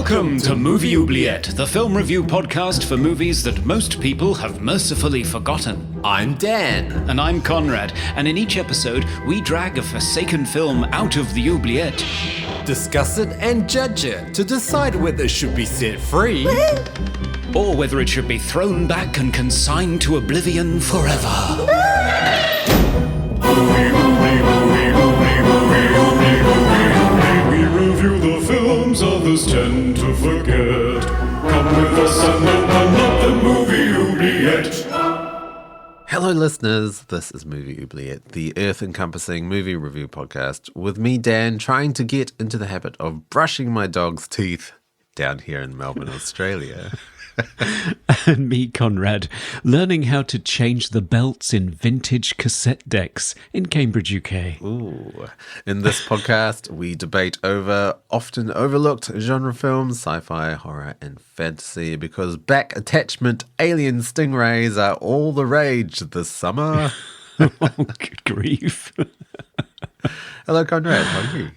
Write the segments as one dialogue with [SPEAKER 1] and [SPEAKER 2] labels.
[SPEAKER 1] Welcome to Movie Oubliette, the film review podcast for movies that most people have mercifully forgotten.
[SPEAKER 2] I'm Dan.
[SPEAKER 1] And I'm Conrad, and in each episode, we drag a forsaken film out of the oubliette,
[SPEAKER 2] Discuss it and judge it to decide whether it should be set free
[SPEAKER 1] or whether it should be thrown back and consigned to oblivion forever. We review the films others tend to forget. Come with us and open up the Movie Oubliette.
[SPEAKER 2] Hello listeners, this is Movie Oubliette, the earth-encompassing movie review podcast, with me, Dan, trying to get into the habit of brushing my dog's teeth down here in Melbourne, Australia.
[SPEAKER 3] And me, Conrad, learning how to change the belts in vintage cassette decks in Cambridge, UK.
[SPEAKER 2] Ooh. In this podcast, we debate over often overlooked genre films, sci-fi, horror, and fantasy, because back attachment alien stingrays are all the rage this summer.
[SPEAKER 3] Oh, good grief.
[SPEAKER 2] Hello, Conrad. How are you?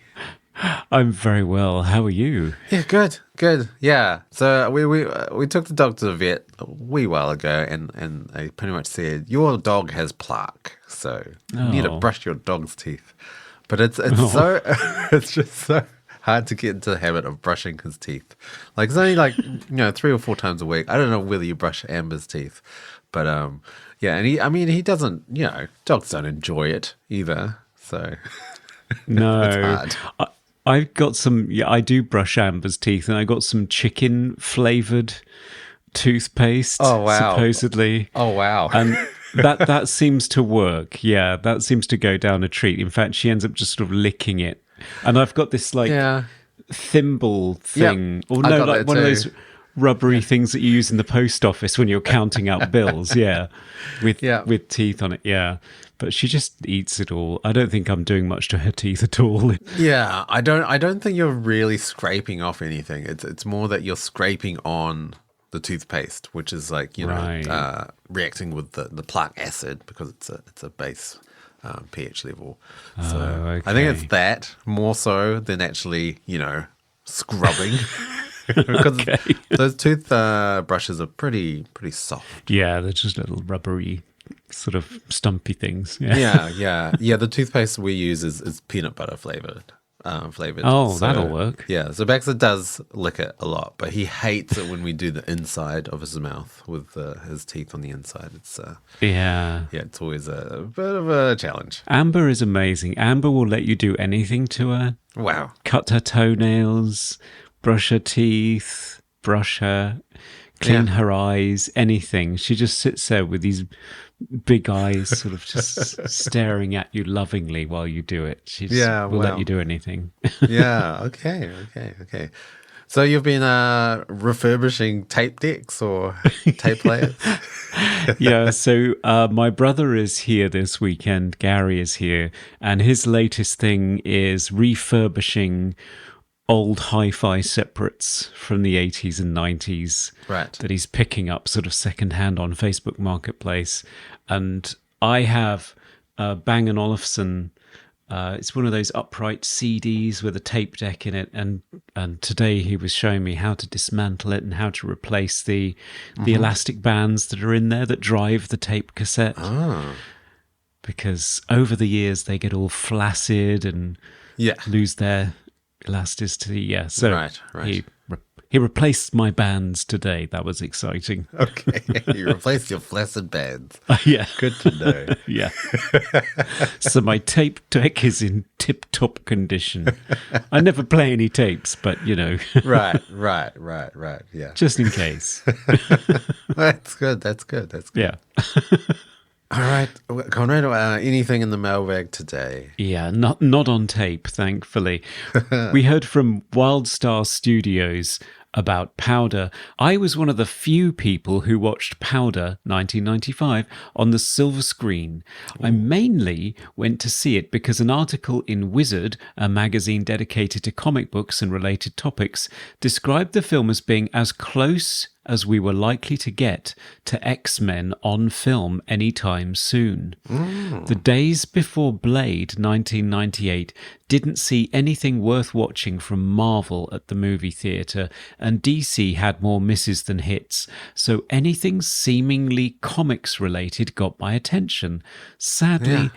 [SPEAKER 3] I'm very well. How are you?
[SPEAKER 2] Yeah, good. Yeah. So we took the dog to the vet a wee while ago, and they pretty much said, your dog has plaque, so you need to brush your dog's teeth. But it's so it's just so hard to get into the habit of brushing his teeth. Like, it's only 3 or 4 times a week. I don't know whether you brush Amber's teeth, but yeah, and he doesn't. Dogs don't enjoy it either. So
[SPEAKER 3] No.
[SPEAKER 2] it's hard.
[SPEAKER 3] I've got some, I do brush Amber's teeth, and I got some chicken-flavoured toothpaste, supposedly.
[SPEAKER 2] Oh, wow.
[SPEAKER 3] And that seems to work. Yeah, that seems to go down a treat. In fact, she ends up just sort of licking it. And I've got this, thimble thing.
[SPEAKER 2] Yep.
[SPEAKER 3] Or no, like one of those rubbery things that you use in the post office when you're counting out bills, with teeth on it, But she just eats it all. I don't think I'm doing much to her teeth at all.
[SPEAKER 2] Yeah, I don't think you're really scraping off anything. It's more that you're scraping on the toothpaste, which is reacting with the plaque acid, because it's a base pH level. So
[SPEAKER 3] okay.
[SPEAKER 2] I think it's that more so than actually scrubbing. Because those tooth brushes are pretty soft.
[SPEAKER 3] Yeah, they're just little rubbery, sort of stumpy things.
[SPEAKER 2] Yeah. The toothpaste we use is peanut butter flavored.
[SPEAKER 3] Oh, that'll work.
[SPEAKER 2] Yeah, so Baxter does lick it a lot, but he hates it when we do the inside of his mouth with his teeth on the inside. It's it's always a bit of a challenge.
[SPEAKER 3] Amber is amazing. Amber will let you do anything to her.
[SPEAKER 2] Wow.
[SPEAKER 3] Cut her toenails, brush her teeth, brush her, clean her eyes, anything. She just sits there with these big eyes sort of just staring at you lovingly while you do it. She just will let you do anything.
[SPEAKER 2] Yeah, okay. So you've been refurbishing tape decks or tape players?
[SPEAKER 3] Yeah, so my brother is here this weekend. Gary is here, and his latest thing is refurbishing old hi-fi separates from the 80s and 90s that he's picking up sort of secondhand on Facebook Marketplace. And I have Bang & Olufsen. It's one of those upright CDs with a tape deck in it. And today he was showing me how to dismantle it and how to replace the elastic bands that are in there that drive the tape cassette. Oh. Because over the years they get all flaccid and lose their elasticity. Yeah, so
[SPEAKER 2] right.
[SPEAKER 3] He replaced my bands today. That was exciting.
[SPEAKER 2] Okay, you replaced your flaccid bands.
[SPEAKER 3] Yeah,
[SPEAKER 2] good to know.
[SPEAKER 3] Yeah. So my tape deck is in tip-top condition. I never play any tapes, but
[SPEAKER 2] Right. Yeah,
[SPEAKER 3] just in case.
[SPEAKER 2] That's good.
[SPEAKER 3] Yeah.
[SPEAKER 2] All right, Conrad, anything in the mailbag today?
[SPEAKER 3] Yeah, not on tape, thankfully. We heard from Wildstar Studios about Powder. I was one of the few people who watched Powder 1995 on the silver screen. Ooh. I mainly went to see it because an article in Wizard, a magazine dedicated to comic books and related topics, described the film as being as close as we were likely to get to X-Men on film anytime soon. The days before Blade 1998 didn't see anything worth watching from Marvel at the movie theatre, and DC had more misses than hits, so anything seemingly comics-related got my attention. Sadly,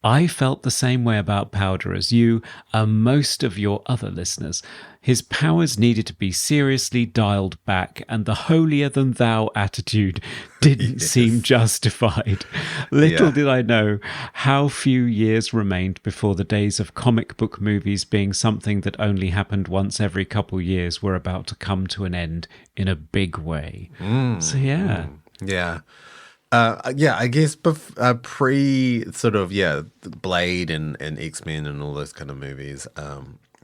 [SPEAKER 3] I felt the same way about Powder as you and most of your other listeners. His powers needed to be seriously dialed back, and the holier-than-thou attitude didn't seem justified. Little did I know how few years remained before the days of comic book movies being something that only happened once every couple years were about to come to an end in a big way. So, yeah.
[SPEAKER 2] Yeah. I guess pre sort of Blade and X-Men and all those kind of movies.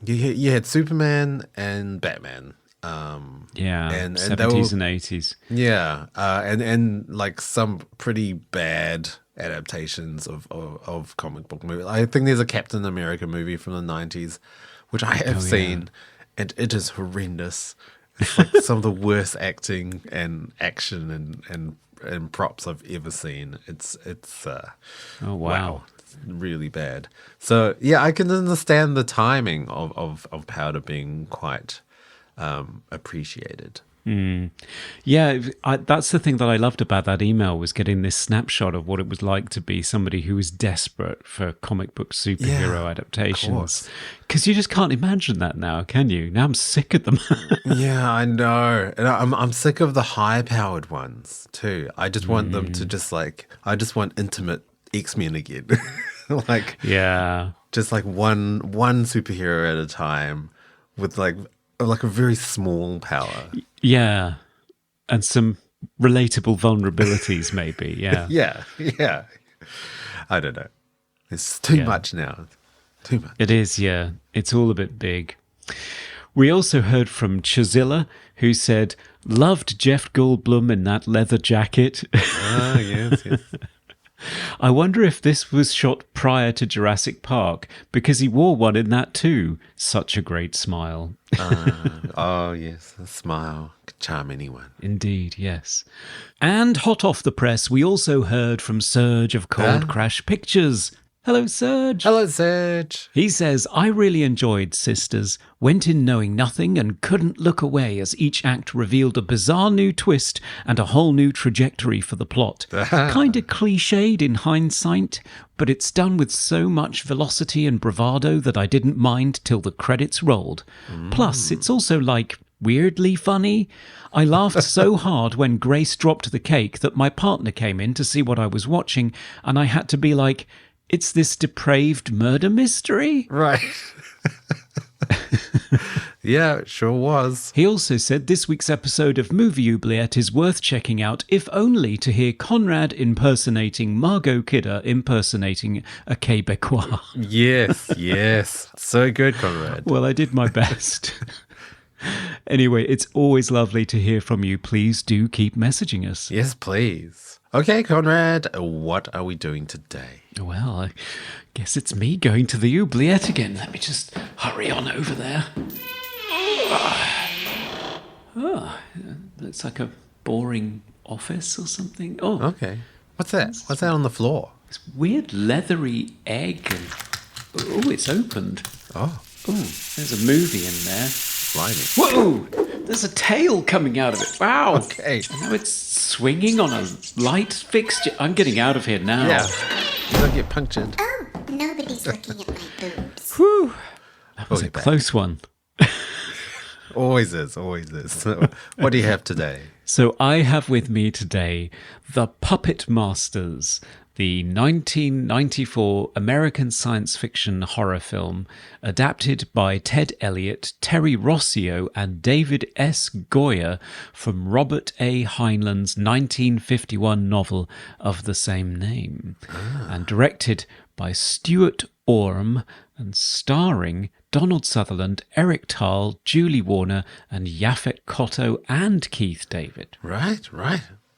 [SPEAKER 2] You had Superman and Batman. And
[SPEAKER 3] 70s and 80s.
[SPEAKER 2] Yeah, and like some pretty bad adaptations of comic book movies. I think there's a Captain America movie from the 90s, which I have seen, and it is horrendous. It's like some of the worst acting and action and props I've ever seen. It's
[SPEAKER 3] Oh, wow.
[SPEAKER 2] It's really bad. So yeah, I can understand the timing of Powder being quite appreciated.
[SPEAKER 3] Yeah, that's the thing that I loved about that email, was getting this snapshot of what it was like to be somebody who was desperate for comic book superhero adaptations. Because you just can't imagine that now, can you? Now I'm sick of them.
[SPEAKER 2] Yeah, I know. And I'm sick of the high-powered ones too. I just want them to just I just want intimate X-Men again. Just like one superhero at a time with like a very small power.
[SPEAKER 3] Yeah. And some relatable vulnerabilities, maybe. Yeah.
[SPEAKER 2] Yeah. I don't know. It's too much now. Too much.
[SPEAKER 3] It is, yeah. It's all a bit big. We also heard from Chazilla, who said, loved Jeff Goldblum in that leather jacket.
[SPEAKER 2] Ah, yes.
[SPEAKER 3] I wonder if this was shot prior to Jurassic Park, because he wore one in that too. Such a great smile.
[SPEAKER 2] Oh, yes, a smile could charm anyone.
[SPEAKER 3] Indeed, yes. And hot off the press, we also heard from Serge of Cold Crash Pictures. Hello, Serge.
[SPEAKER 2] Hello, Serge.
[SPEAKER 3] He says, I really enjoyed Sisters, went in knowing nothing and couldn't look away as each act revealed a bizarre new twist and a whole new trajectory for the plot. Kinda cliched in hindsight, but it's done with so much velocity and bravado that I didn't mind till the credits rolled. Plus, it's also weirdly funny. I laughed so hard when Grace dropped the cake that my partner came in to see what I was watching, and I had to be like, it's this depraved murder mystery?
[SPEAKER 2] Right. Yeah, it sure was.
[SPEAKER 3] He also said this week's episode of Movie Oubliette is worth checking out, if only to hear Conrad impersonating Margot Kidder impersonating a Quebecois.
[SPEAKER 2] Yes. So good, Conrad.
[SPEAKER 3] Well, I did my best. Anyway, it's always lovely to hear from you. Please do keep messaging us.
[SPEAKER 2] Yes, please. Okay, Conrad, what are we doing today?
[SPEAKER 3] Well, I guess it's me going to the oubliette again. Let me just hurry on over there. Looks like a boring office or something. Oh,
[SPEAKER 2] okay. What's that? What's that on the floor?
[SPEAKER 3] This weird leathery egg. Oh, it's opened.
[SPEAKER 2] Oh,
[SPEAKER 3] there's a movie in there.
[SPEAKER 2] blimey.
[SPEAKER 3] Whoa! There's a tail coming out of it. Wow.
[SPEAKER 2] Okay.
[SPEAKER 3] And now it's swinging on a light fixture. I'm getting out of here now.
[SPEAKER 2] Yeah. You don't get punctured.
[SPEAKER 4] Oh, nobody's looking at my boobs.
[SPEAKER 3] Whew. That was a close one.
[SPEAKER 2] Always is. So, what do you have today?
[SPEAKER 3] So I have with me today The Puppet Masters, the 1994 American science fiction horror film adapted by Ted Elliott, Terry Rossio, and David S. Goyer from Robert A. Heinlein's 1951 novel of the same name, and directed by Stuart Orme and starring Donald Sutherland, Eric Thal, Julie Warner, and Yaphet Kotto and Keith David.
[SPEAKER 2] Right.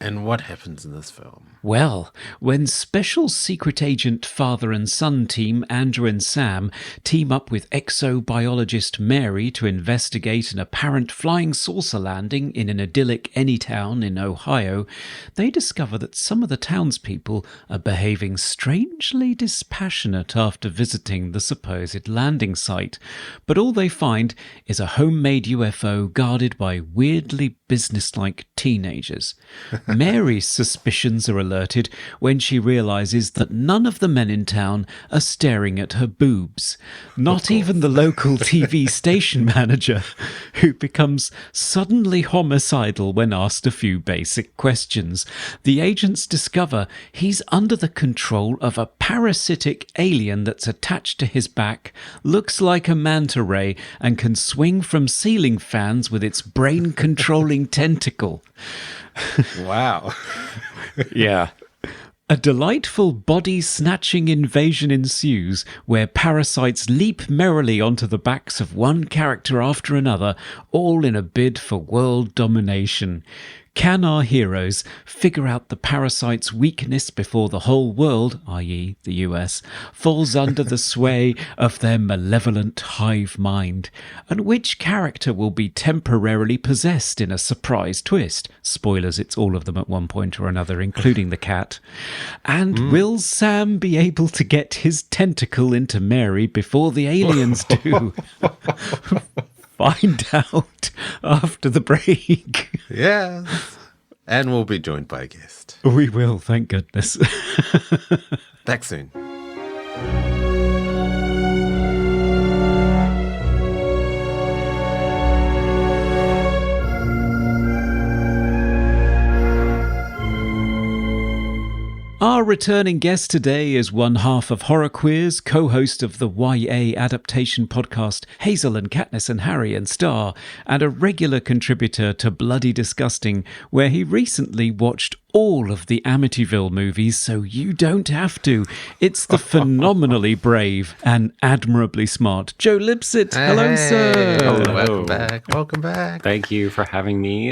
[SPEAKER 2] And what happens in this film?
[SPEAKER 3] Well, when Special Secret Agent father and son team Andrew and Sam team up with exobiologist Mary to investigate an apparent flying saucer landing in an idyllic Anytown in Ohio, they discover that some of the townspeople are behaving strangely dispassionate after visiting the supposed landing site. But all they find is a homemade UFO guarded by weirdly businesslike teenagers. Mary's suspicions are alerted when she realizes that none of the men in town are staring at her boobs. Not even the local TV station manager, who becomes suddenly homicidal when asked a few basic questions. The agents discover he's under the control of a parasitic alien that's attached to his back, looks like a manta ray, and can swing from ceiling fans with its brain-controlling tentacle.
[SPEAKER 2] Wow.
[SPEAKER 3] Yeah. A delightful body-snatching invasion ensues, where parasites leap merrily onto the backs of one character after another, all in a bid for world domination. Can our heroes figure out the parasite's weakness before the whole world, i.e. the US, falls under the sway of their malevolent hive mind? And which character will be temporarily possessed in a surprise twist? Spoilers, it's all of them at one point or another, including the cat. And will Sam be able to get his tentacle into Mary before the aliens do? Find out after the break.
[SPEAKER 2] Yes. And we'll be joined by a guest.
[SPEAKER 3] We will, thank goodness.
[SPEAKER 2] Back soon.
[SPEAKER 3] Our returning guest today is one half of Horror Queers, co-host of the YA adaptation podcast Hazel and Katniss and Harry and Star, and a regular contributor to Bloody Disgusting, where he recently watched all of the Amityville movies, so you don't have to. It's the phenomenally brave and admirably smart Joe Lipsett. Hello, sir.
[SPEAKER 2] Hello. Welcome back. Welcome back.
[SPEAKER 5] Thank you for having me.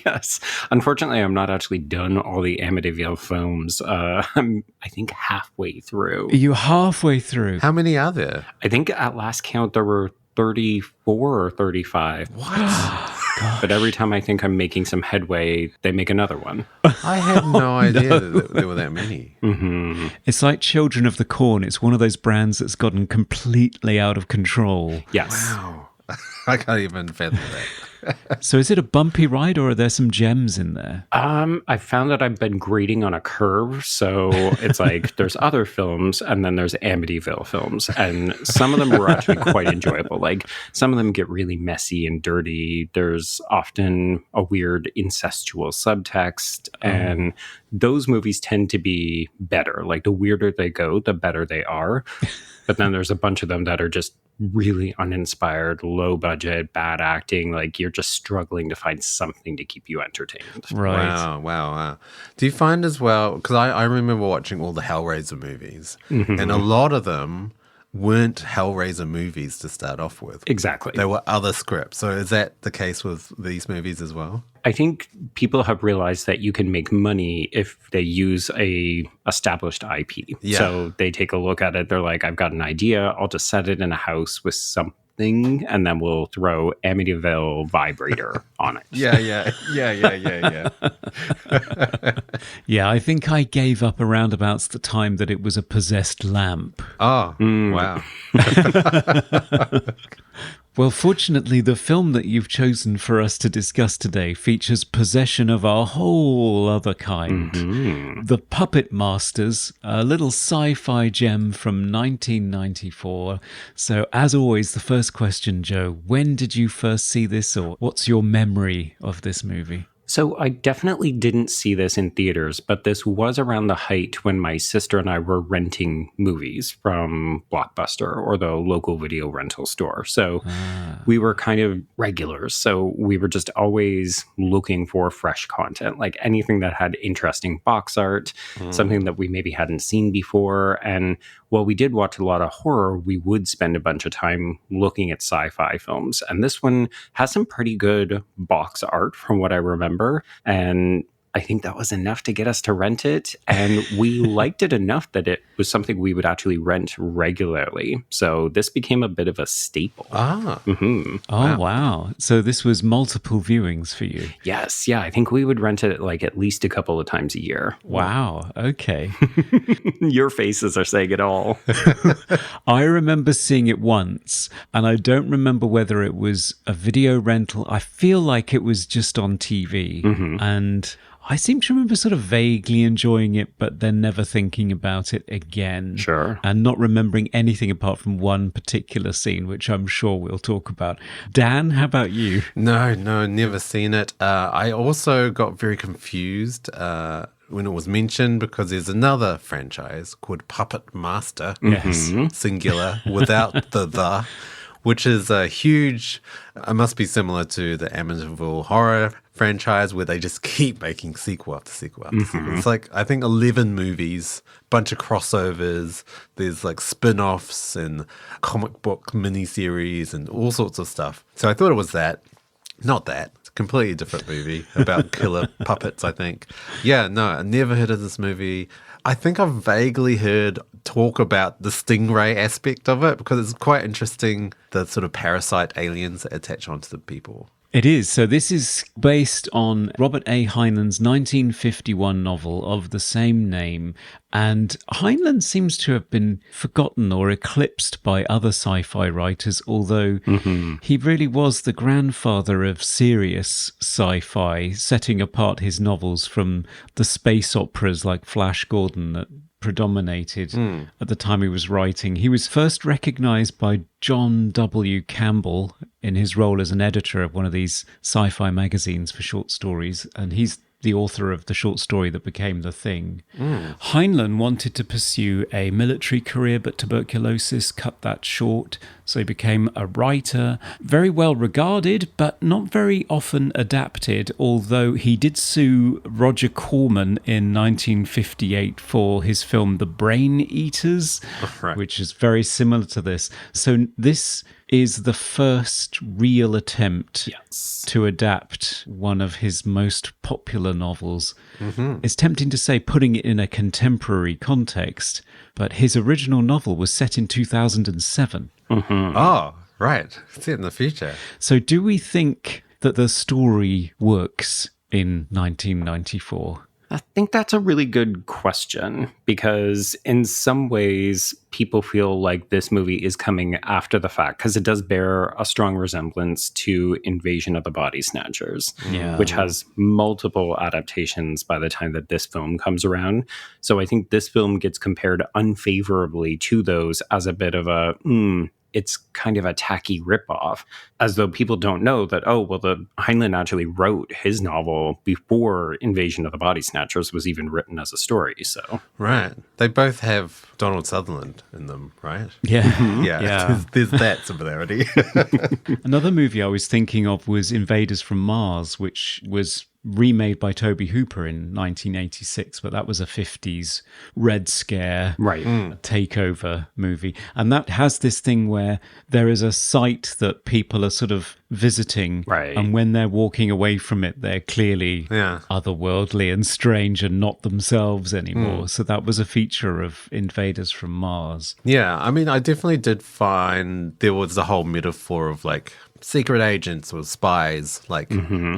[SPEAKER 5] Yes. Unfortunately, I'm not actually done all the Amityville films. I'm, I think, halfway through.
[SPEAKER 3] Are you halfway through?
[SPEAKER 2] How many are there?
[SPEAKER 5] I think at last count there were 34 or 35.
[SPEAKER 2] What?
[SPEAKER 5] But every time I think I'm making some headway, they make another one.
[SPEAKER 2] I had no idea that there were that many.
[SPEAKER 5] Mm-hmm.
[SPEAKER 3] It's like Children of the Corn. It's one of those brands that's gotten completely out of control.
[SPEAKER 5] Yes.
[SPEAKER 2] Wow. I can't even fathom that.
[SPEAKER 3] So is it a bumpy ride, or are there some gems in there?
[SPEAKER 5] I found that I've been grading on a curve. So it's like there's other films and then there's Amityville films. And some of them were actually quite enjoyable. Like some of them get really messy and dirty. There's often a weird incestual subtext. And those movies tend to be better. Like the weirder they go, the better they are. But then there's a bunch of them that are just really uninspired, low budget, bad acting. Like you're just struggling to find something to keep you entertained.
[SPEAKER 3] Right.
[SPEAKER 2] Wow. Do you find as well, because I remember watching all the Hellraiser movies, and a lot of them weren't Hellraiser movies to start off with.
[SPEAKER 5] Exactly.
[SPEAKER 2] There were other scripts. So is that the case with these movies as well?
[SPEAKER 5] I think people have realized that you can make money if they use a established IP.
[SPEAKER 2] Yeah.
[SPEAKER 5] So they take a look at it. They're like, I've got an idea. I'll just set it in a house with something, and then we'll throw Amityville vibrator on it.
[SPEAKER 2] Yeah.
[SPEAKER 3] Yeah, I think I gave up around about the time that it was a possessed lamp.
[SPEAKER 2] Oh, wow.
[SPEAKER 3] Well, fortunately, the film that you've chosen for us to discuss today features possession of a whole other kind. The Puppet Masters, a little sci-fi gem from 1994. So, as always, the first question, Joe, when did you first see this, or what's your memory of this movie?
[SPEAKER 5] So I definitely didn't see this in theaters, but this was around the height when my sister and I were renting movies from Blockbuster or the local video rental store. So we were kind of regulars. So we were just always looking for fresh content, like anything that had interesting box art, something that we maybe hadn't seen before. And while we did watch a lot of horror, we would spend a bunch of time looking at sci-fi films. And this one has some pretty good box art from what I remember. And I think that was enough to get us to rent it. And we liked it enough that it was something we would actually rent regularly. So this became a bit of a staple.
[SPEAKER 2] Ah.
[SPEAKER 5] Mm-hmm.
[SPEAKER 3] Oh, wow. So this was multiple viewings for you.
[SPEAKER 5] Yes. Yeah. I think we would rent it like at least a couple of times a year.
[SPEAKER 3] Wow. Okay.
[SPEAKER 5] Your faces are saying it all.
[SPEAKER 3] I remember seeing it once, and I don't remember whether it was a video rental. I feel like it was just on TV. And I seem to remember sort of vaguely enjoying it, but then never thinking about it again.
[SPEAKER 5] Sure.
[SPEAKER 3] And not remembering anything apart from one particular scene, which I'm sure we'll talk about. Dan, how about you?
[SPEAKER 2] No, never seen it. I also got very confused when it was mentioned because there's another franchise called Puppet Master.
[SPEAKER 3] Yes.
[SPEAKER 2] Singular, without the, which is a huge, it must be similar to the Amityville horror franchise where they just keep making sequel after sequel after sequel. It's like, I think 11 movies, bunch of crossovers, there's like spin-offs and comic book miniseries and all sorts of stuff. So I thought it was that. Not that. It's a completely different movie about killer puppets, I think. Yeah, no, I never heard of this movie. I think I've vaguely heard talk about the stingray aspect of it because it's quite interesting, the sort of parasite aliens that attach onto the people.
[SPEAKER 3] It is. So this is based on Robert A. Heinlein's 1951 novel of the same name. And Heinlein seems to have been forgotten or eclipsed by other sci-fi writers, although he really was the grandfather of serious sci-fi, setting apart his novels from the space operas like Flash Gordon that predominated at the time he was writing. He was first recognized by John W. Campbell in his role as an editor of one of these sci-fi magazines for short stories, and he's the author of the short story that became The Thing. Heinlein wanted to pursue a military career, but tuberculosis cut that short, so he became a writer, very well regarded, but not very often adapted, although he did sue Roger Corman in 1958 for his film The Brain Eaters, which is very similar to this. So this is the first real attempt to adapt one of his most popular novels. It's tempting to say putting it in a contemporary context, but his original novel was set in 2007.
[SPEAKER 2] Oh, right. It's in the future.
[SPEAKER 3] So do we think that the story works in 1994?
[SPEAKER 5] I think that's a really good question because in some ways people feel like this movie is coming after the fact because it does bear a strong resemblance to Invasion of the Body Snatchers, which has multiple adaptations by the time that this film comes around. So I think this film gets compared unfavorably to those as a bit of a, it's kind of a tacky ripoff, as though people don't know that, the Heinlein actually wrote his novel before Invasion of the Body Snatchers was even written as a story. So
[SPEAKER 2] Right. They both have Donald Sutherland in them, right?
[SPEAKER 3] Yeah.
[SPEAKER 2] Yeah. There's that similarity.
[SPEAKER 3] Another movie I was thinking of was Invaders from Mars, which was remade by Toby Hooper in 1986, but that was a 50s Red Scare takeover movie. And that has this thing where there is a site that people are sort of visiting, and when they're walking away from it, they're clearly otherworldly and strange and not themselves anymore. So that was a feature of Invaders from Mars.
[SPEAKER 2] Yeah, I mean, I definitely did find there was the whole metaphor of like secret agents or spies, like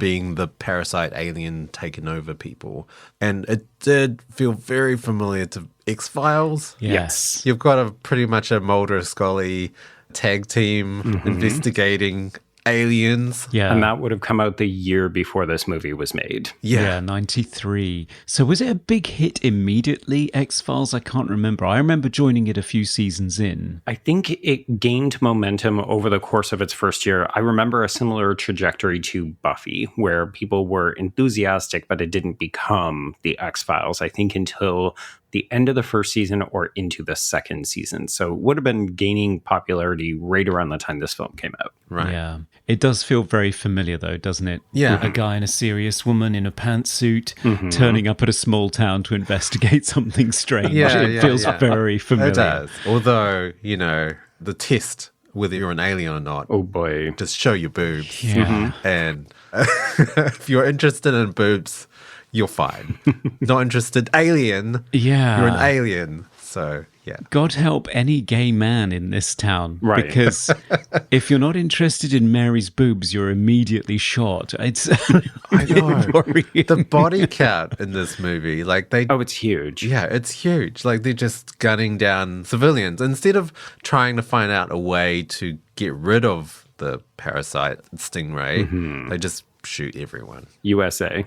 [SPEAKER 2] being the parasite alien taking over people. And it did feel very familiar to X-Files.
[SPEAKER 3] Yes.
[SPEAKER 2] You've got a pretty much a Mulder Scully tag team investigating aliens.
[SPEAKER 3] Yeah.
[SPEAKER 5] And that would have come out the year before this movie was made.
[SPEAKER 3] Yeah, 93. So was it a big hit immediately, X-Files? I can't remember. I remember joining it a few seasons in.
[SPEAKER 5] I think it gained momentum over the course of its first year. I remember a similar trajectory to Buffy, where people were enthusiastic, but it didn't become the X-Files, I think, until the end of the first season or into the second season. So it would have been gaining popularity right around the time this film came out.
[SPEAKER 2] Right.
[SPEAKER 3] Yeah. It does feel very familiar, though, doesn't it?
[SPEAKER 2] Yeah.
[SPEAKER 3] A guy and a serious woman in a pantsuit turning up at a small town to investigate something strange. It feels very familiar.
[SPEAKER 2] It does. Although, you know, the test, whether you're an alien or not,
[SPEAKER 5] Oh boy.
[SPEAKER 2] just show your boobs.
[SPEAKER 3] Yeah.
[SPEAKER 2] And if you're interested in boobs, you're fine. Not interested, alien.
[SPEAKER 3] Yeah.
[SPEAKER 2] You're an alien. So, yeah.
[SPEAKER 3] God help any gay man in this town.
[SPEAKER 5] Right.
[SPEAKER 3] Because if you're not interested in Mary's boobs, you're immediately shot. It's
[SPEAKER 2] I know.
[SPEAKER 3] worrying.
[SPEAKER 2] The body count in this movie, like they...
[SPEAKER 5] Oh, it's huge.
[SPEAKER 2] Yeah, it's huge. Like they're just gunning down civilians. Instead of trying to find out a way to get rid of the parasite stingray, they just shoot everyone.
[SPEAKER 5] USA.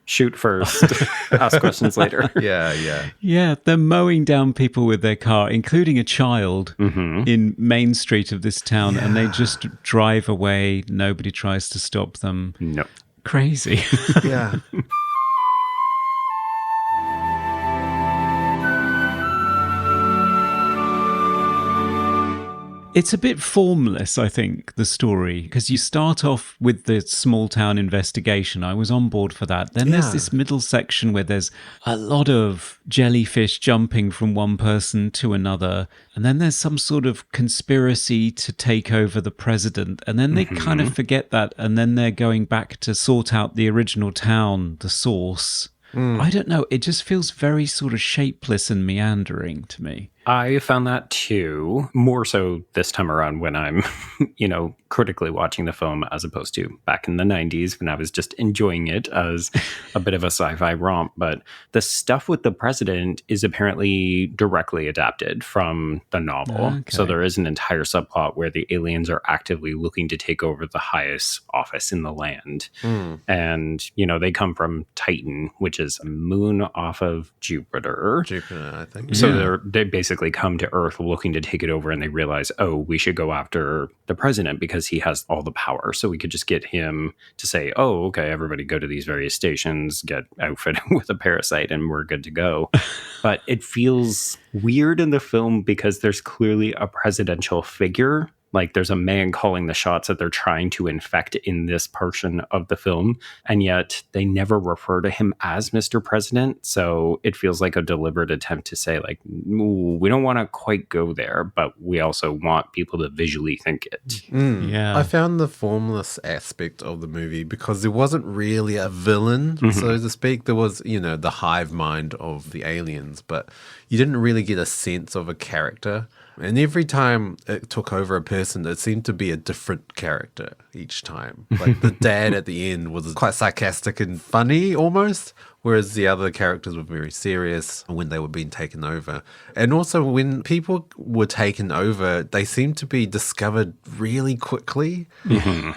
[SPEAKER 5] Shoot first, ask questions later.
[SPEAKER 2] Yeah.
[SPEAKER 3] Yeah, they're mowing down people with their car, including a child in Main Street of this town, and they just drive away. Nobody tries to stop them.
[SPEAKER 5] No.
[SPEAKER 3] Crazy.
[SPEAKER 2] Yeah.
[SPEAKER 3] It's a bit formless, I think, the story, because you start off with the small town investigation. I was on board for that. Then there's this middle section where there's a lot of jellyfish jumping from one person to another. And then there's some sort of conspiracy to take over the president. And then they kind of forget that. And then they're going back to sort out the original town, the source. I don't know. It just feels very sort of shapeless and meandering to me.
[SPEAKER 5] I found that too, more so this time around when I'm, critically watching the film as opposed to back in the 90s when I was just enjoying it as a bit of a sci-fi romp. But the stuff with the president is apparently directly adapted from the novel.
[SPEAKER 3] Okay.
[SPEAKER 5] So there is an entire subplot where the aliens are actively looking to take over the highest office in the land. And, they come from Titan, which is a moon off of Jupiter.
[SPEAKER 2] I think.
[SPEAKER 5] So they basically come to Earth looking to take it over, and they realize, oh, we should go after the president because he has all the power. So we could just get him to say, oh, okay, everybody go to these various stations, get outfitted with a parasite, and we're good to go. But it feels weird in the film because there's clearly a presidential figure. Like there's a man calling the shots that they're trying to infect in this portion of the film. And yet they never refer to him as Mr. President. So it feels like a deliberate attempt to say like, ooh, we don't want to quite go there, but we also want people to visually think it.
[SPEAKER 3] Yeah.
[SPEAKER 2] I found the formless aspect of the movie because there wasn't really a villain, so to speak. There was, the hive mind of the aliens, but you didn't really get a sense of a character. And every time it took over a person, it seemed to be a different character each time. Like the dad at the end was quite sarcastic and funny almost, whereas the other characters were very serious when they were being taken over. And also when people were taken over, they seemed to be discovered really quickly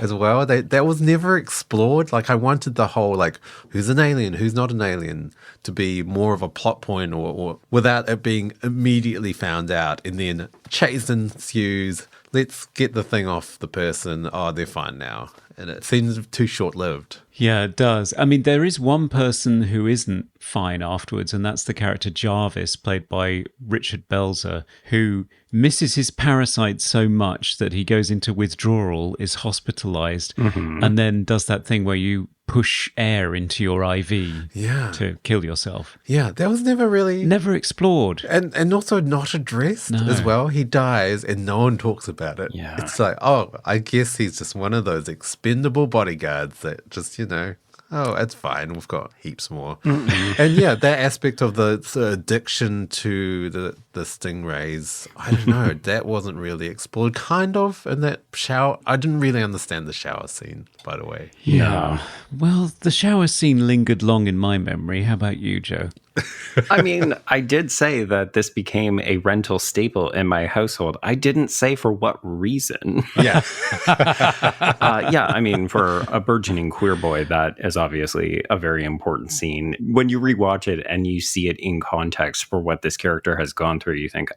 [SPEAKER 2] as well. That was never explored. Like I wanted the whole like, who's an alien, who's not an alien, to be more of a plot point or without it being immediately found out and then chase ensues. Let's get the thing off the person. Oh, they're fine now. And it seems too short-lived.
[SPEAKER 3] Yeah, it does. I mean, there is one person who isn't fine afterwards, and that's the character Jarvis, played by Richard Belzer, who misses his parasite so much that he goes into withdrawal, is hospitalized, and then does that thing where you push air into your IV to kill yourself.
[SPEAKER 2] Yeah, that was never
[SPEAKER 3] explored.
[SPEAKER 2] And also not addressed as well. He dies and no one talks about it.
[SPEAKER 5] Yeah.
[SPEAKER 2] It's like, oh, I guess he's just one of those expendable bodyguards that just, oh, it's fine. We've got heaps more. And yeah, that aspect of the addiction to the stingrays, I don't know, that wasn't really explored. Kind of in that shower. I didn't really understand the shower scene, by the way.
[SPEAKER 3] Yeah. Well, the shower scene lingered long in my memory. How about you, Joe?
[SPEAKER 5] I mean, I did say that this became a rental staple in my household. I didn't say for what reason.
[SPEAKER 2] Yeah.
[SPEAKER 5] I mean, for a burgeoning queer boy, that is obviously a very important scene. When you rewatch it and you see it in context for what this character has gone through, you think,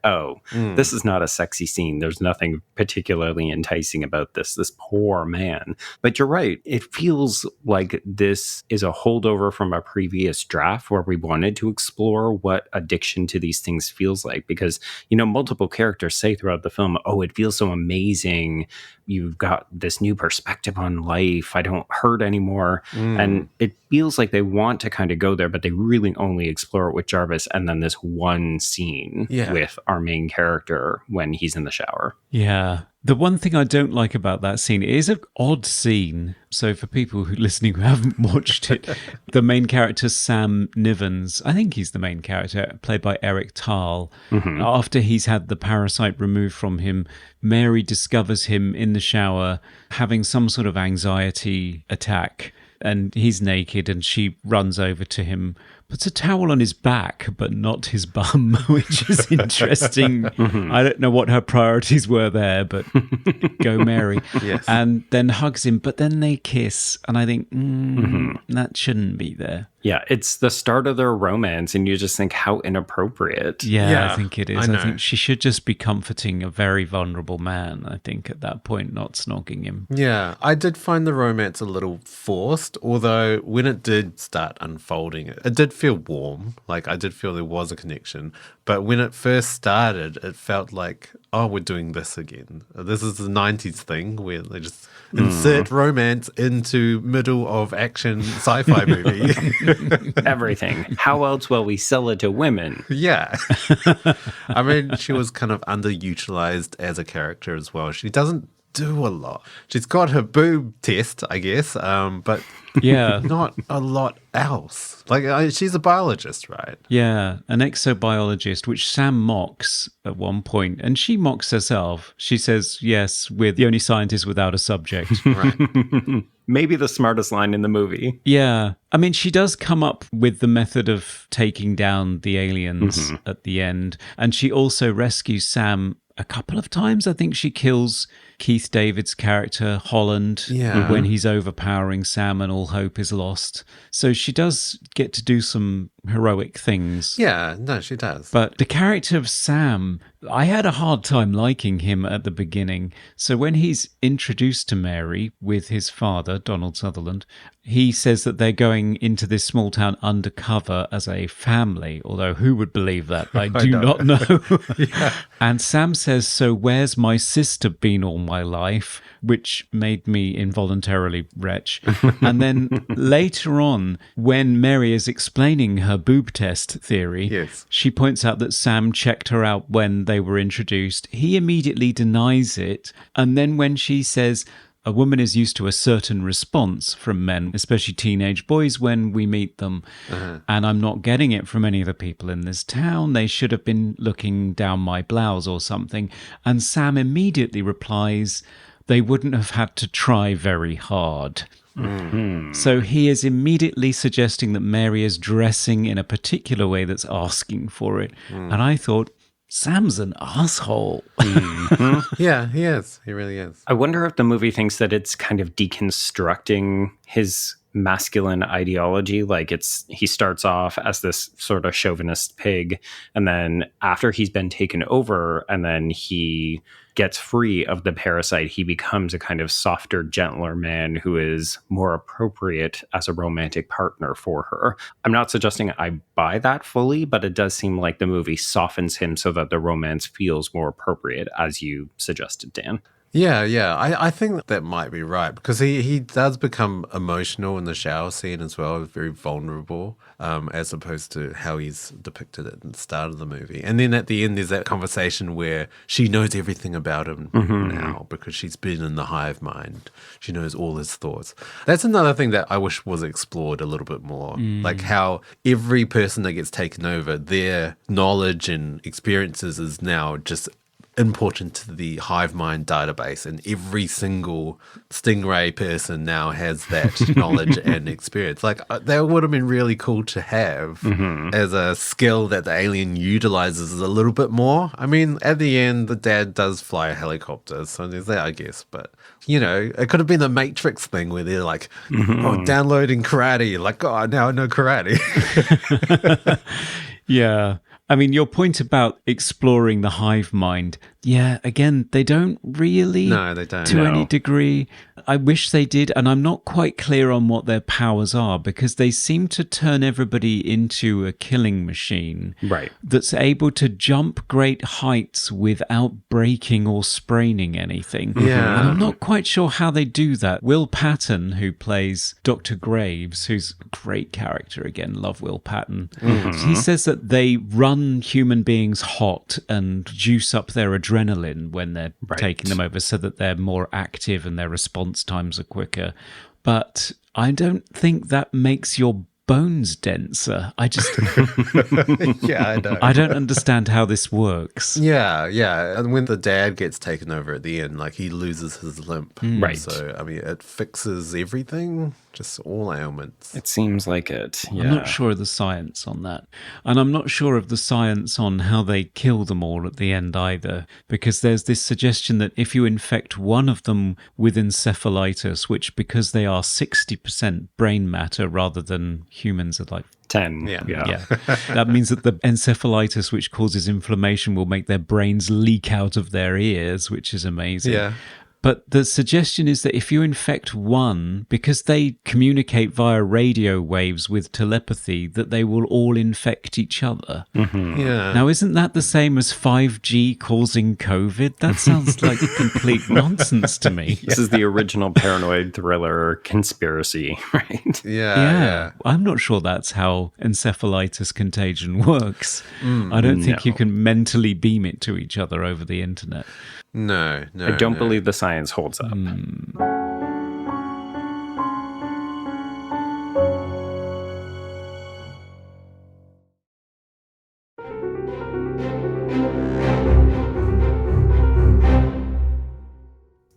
[SPEAKER 5] this is not a sexy scene. There's nothing particularly enticing about this poor man. But you're right. It feels like this is a holdover from a previous draft where we wanted to explore what addiction to these things feels like, because multiple characters say throughout the film, oh, it feels so amazing, you've got this new perspective on life, I don't hurt anymore. And it feels like they want to kind of go there, but they really only explore it with Jarvis and then this one scene with our main character when he's in the shower.
[SPEAKER 3] Yeah. The one thing I don't like about that scene, it is an odd scene. So for people listening who haven't watched it, the main character, Sam Nivens, I think he's the main character, played by Eric Thal. After he's had the parasite removed from him, Mary discovers him in the shower having some sort of anxiety attack. And he's naked, and she runs over to him, puts a towel on his back, but not his bum, which is interesting. I don't know what her priorities were there, but go Mary.
[SPEAKER 2] Yes.
[SPEAKER 3] And then hugs him, but then they kiss. And I think, that shouldn't be there.
[SPEAKER 5] Yeah, it's the start of their romance, and you just think how inappropriate.
[SPEAKER 3] Yeah, I think it is.
[SPEAKER 2] I
[SPEAKER 3] I
[SPEAKER 2] know.
[SPEAKER 3] think she should just be comforting a very vulnerable man, I think, at that point, not snogging him.
[SPEAKER 2] Yeah, I did find the romance a little forced, although when it did start unfolding, it did feel warm. Like, I did feel there was a connection. But when it first started, it felt like, oh, we're doing this again. This is the 90s thing where they just insert romance into middle of action sci-fi movie.
[SPEAKER 5] Everything. How else will we sell it to women?
[SPEAKER 2] Yeah. I mean, she was kind of underutilized as a character as well. She doesn't do a lot. She's got her boob test, I guess, but
[SPEAKER 3] Yeah.
[SPEAKER 2] not a lot else. Like, she's a biologist, right?
[SPEAKER 3] Yeah, an exobiologist, which Sam mocks at one point, and she mocks herself. She says, yes, we're the only scientists without a subject.
[SPEAKER 2] Right.
[SPEAKER 5] Maybe the smartest line in the movie.
[SPEAKER 3] Yeah. I mean, she does come up with the method of taking down the aliens at the end, and she also rescues Sam a couple of times. I think she kills Keith David's character, Holland, when he's overpowering Sam and all hope is lost. So she does get to do some heroic things.
[SPEAKER 2] Yeah, no, she does.
[SPEAKER 3] But the character of Sam, I had a hard time liking him at the beginning. So when he's introduced to Mary with his father, Donald Sutherland, he says that they're going into this small town undercover as a family, although who would believe that? I do not know. And Sam says, so where's my sister been all my life? Which made me involuntarily retch. And then later on, when Mary is explaining her boob test theory, she points out that Sam checked her out when they were introduced. He immediately denies it. And then when she says, a woman is used to a certain response from men, especially teenage boys, when we meet them. And I'm not getting it from any of the people in this town. They should have been looking down my blouse or something. And Sam immediately replies, they wouldn't have had to try very hard. So he is immediately suggesting that Mary is dressing in a particular way that's asking for it. And I thought, Sam's an asshole.
[SPEAKER 2] Yeah, he is. He really is.
[SPEAKER 5] I wonder if the movie thinks that it's kind of deconstructing his masculine ideology. Like, he starts off as this sort of chauvinist pig, and then after he's been taken over and then he gets free of the parasite, he becomes a kind of softer, gentler man who is more appropriate as a romantic partner for her. I'm not suggesting I buy that fully, but it does seem like the movie softens him so that the romance feels more appropriate, as you suggested, Dan.
[SPEAKER 2] Yeah. I think that might be right, because he does become emotional in the shower scene as well, very vulnerable, as opposed to how he's depicted at the start of the movie. And then at the end, there's that conversation where she knows everything about him now because she's been in the hive mind. She knows all his thoughts. That's another thing that I wish was explored a little bit more, like how every person that gets taken over, their knowledge and experiences is now just important to the hive mind database, and every single stingray person now has that knowledge and experience. Like, that would have been really cool to have as a skill that the alien utilizes a little bit more. I mean, at the end, the dad does fly a helicopter, so there's that, I guess. But, you know, it could have been the Matrix thing where they're like, oh, downloading karate. Like, oh, now I know karate.
[SPEAKER 3] Yeah. I mean, your point about exploring the hive mind, yeah, again, they don't really.
[SPEAKER 2] No, they don't.
[SPEAKER 3] To any degree. I wish they did, and I'm not quite clear on what their powers are, because they seem to turn everybody into a killing machine.
[SPEAKER 5] Right.
[SPEAKER 3] That's able to jump great heights without breaking or spraining anything.
[SPEAKER 2] Yeah.
[SPEAKER 3] And I'm not quite sure how they do that. Will Patton, who plays Dr. Graves, who's a great character again, love Will Patton, he says that they run run human beings hot and juice up their adrenaline when they're taking them over so that they're more active and their response times are quicker. But I don't think that makes your bones denser. I just
[SPEAKER 2] Yeah, I know.
[SPEAKER 3] I don't understand how this works.
[SPEAKER 2] Yeah. And when the dad gets taken over at the end, like he loses his limp.
[SPEAKER 5] Right.
[SPEAKER 2] So, I mean, it fixes everything, just all ailments.
[SPEAKER 5] It seems like it. Yeah.
[SPEAKER 3] I'm not sure of the science on that. And I'm not sure of the science on how they kill them all at the end either, because there's this suggestion that if you infect one of them with encephalitis, which because they are 60% brain matter rather than humans are like
[SPEAKER 5] 10.
[SPEAKER 3] yeah. That means that the encephalitis, which causes inflammation, will make their brains leak out of their ears, which is amazing.
[SPEAKER 2] Yeah.
[SPEAKER 3] But the suggestion is that if you infect one, because they communicate via radio waves with telepathy, that they will all infect each other.
[SPEAKER 2] Yeah.
[SPEAKER 3] Now, isn't that the same as 5G causing COVID? That sounds like complete nonsense to me.
[SPEAKER 5] This is the original paranoid thriller conspiracy, right?
[SPEAKER 2] Yeah.
[SPEAKER 3] I'm not sure that's how encephalitis contagion works. I don't think you can mentally beam it to each other over the internet.
[SPEAKER 2] No.
[SPEAKER 5] I don't believe the science holds up.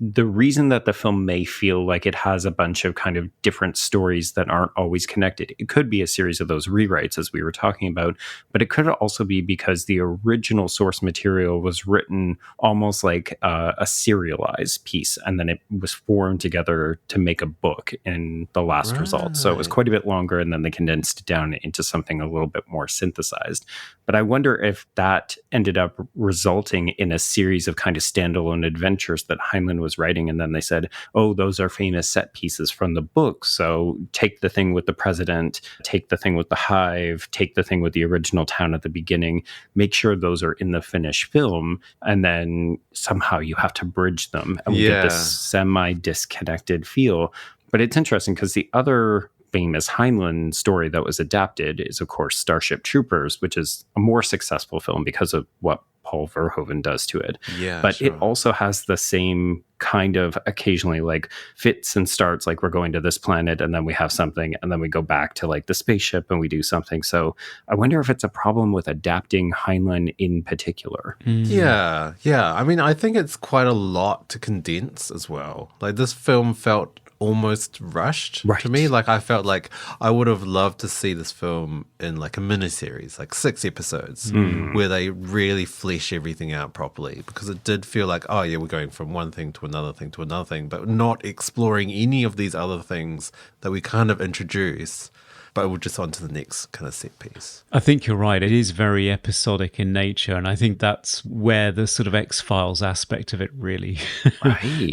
[SPEAKER 5] The reason that the film may feel like it has a bunch of kind of different stories that aren't always connected, it could be a series of those rewrites as we were talking about, but it could also be because the original source material was written almost like a serialized piece, and then it was formed together to make a book in the last result. So it was quite a bit longer, and then they condensed it down into something a little bit more synthesized. But I wonder if that ended up resulting in a series of kind of standalone adventures that Heinlein was writing, and then they said, oh, those are famous set pieces from the book, so take the thing with the president, take the thing with the hive, take the thing with the original town at the beginning, make sure those are in the finished film, and then somehow you have to bridge them, and we get this semi-disconnected feel. But it's interesting because the other famous Heinlein story that was adapted is, of course, Starship Troopers, which is a more successful film because of what Paul Verhoeven does to it.
[SPEAKER 2] Yeah,
[SPEAKER 5] but
[SPEAKER 2] sure.
[SPEAKER 5] it also has the same kind of occasionally like fits and starts, like we're going to this planet and then we have something and then we go back to like the spaceship and we do something. So I wonder if it's a problem with adapting Heinlein in particular.
[SPEAKER 2] Yeah. I mean, I think it's quite a lot to condense as well. Like this film felt almost rushed to me. Like I felt like I would have loved to see this film in like a miniseries, like 6 episodes, where they really flesh everything out properly, because it did feel like, oh yeah, we're going from one thing to another thing to another thing, but not exploring any of these other things that we kind of introduce. But we're just on to the next kind of set piece.
[SPEAKER 3] I think you're right. It is very episodic in nature. And I think that's where the sort of X-Files aspect of it really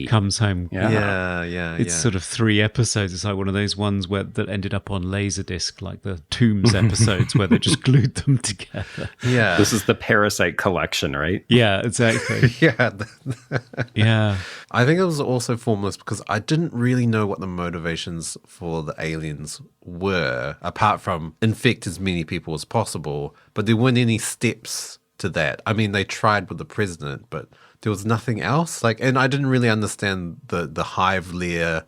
[SPEAKER 3] comes home.
[SPEAKER 2] Yeah.
[SPEAKER 3] It's sort of 3 episodes. It's like one of those ones that ended up on Laserdisc, like the Tombs episodes where they just glued them together.
[SPEAKER 2] Yeah.
[SPEAKER 5] This is the Parasite collection, right?
[SPEAKER 3] Yeah, exactly.
[SPEAKER 2] Yeah. I think it was also formless because I didn't really know what the motivations for the aliens were, apart from infect as many people as possible, but there weren't any steps to that. I mean, they tried with the president, but there was nothing else. Like, and I didn't really understand the hive layer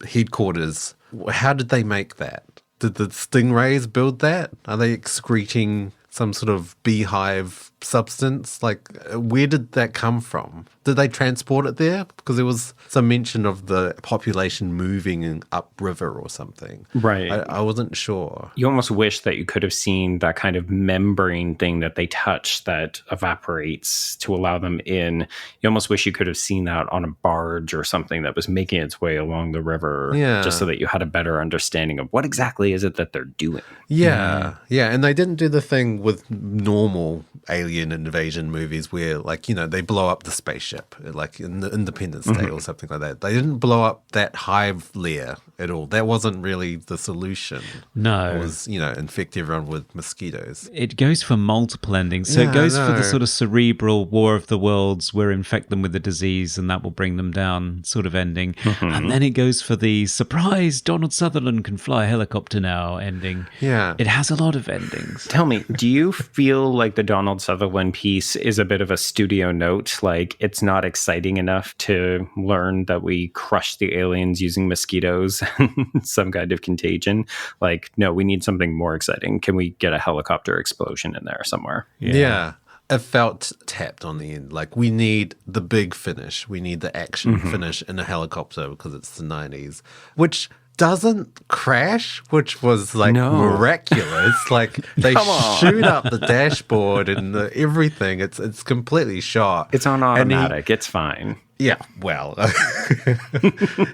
[SPEAKER 2] headquarters. How did they make that? Did the stingrays build that? Are they excreting some sort of beehive substance? Like, where did that come from? Did they transport it there? Because there was some mention of the population moving upriver or something.
[SPEAKER 5] Right.
[SPEAKER 2] I wasn't sure.
[SPEAKER 5] You almost wish that you could have seen that kind of membrane thing that they touch that evaporates to allow them in. You almost wish you could have seen that on a barge or something that was making its way along the river, just so that you had a better understanding of what exactly is it that they're doing.
[SPEAKER 2] Yeah. And they didn't do the thing with normal alien invasion movies where, like, you know, they blow up the spaceship, like in the Independence Day or something like that. They didn't blow up that hive layer at all. That wasn't really the solution.
[SPEAKER 3] No.
[SPEAKER 2] It was, you know, infect everyone with mosquitoes.
[SPEAKER 3] It goes for multiple endings. So it goes for the sort of cerebral War of the Worlds where infect them with the disease and that will bring them down sort of ending. And then it goes for the surprise, Donald Sutherland can fly a helicopter now ending.
[SPEAKER 2] Yeah.
[SPEAKER 3] It has a lot of endings.
[SPEAKER 5] Tell me, do you feel like the Donald Sutherland piece is a bit of a studio note? Like, it's not exciting enough to learn that we crush the aliens using mosquitoes and some kind of contagion? Like, no, we need something more exciting. Can we get a helicopter explosion in there somewhere?
[SPEAKER 2] Yeah. It felt tapped on the end. Like, we need the big finish. We need the action finish in a helicopter because it's the 90s, which doesn't crash, which was like miraculous. Like, they shoot up the dashboard and everything. It's completely shot.
[SPEAKER 5] It's on automatic. It's fine.
[SPEAKER 2] Yeah, well,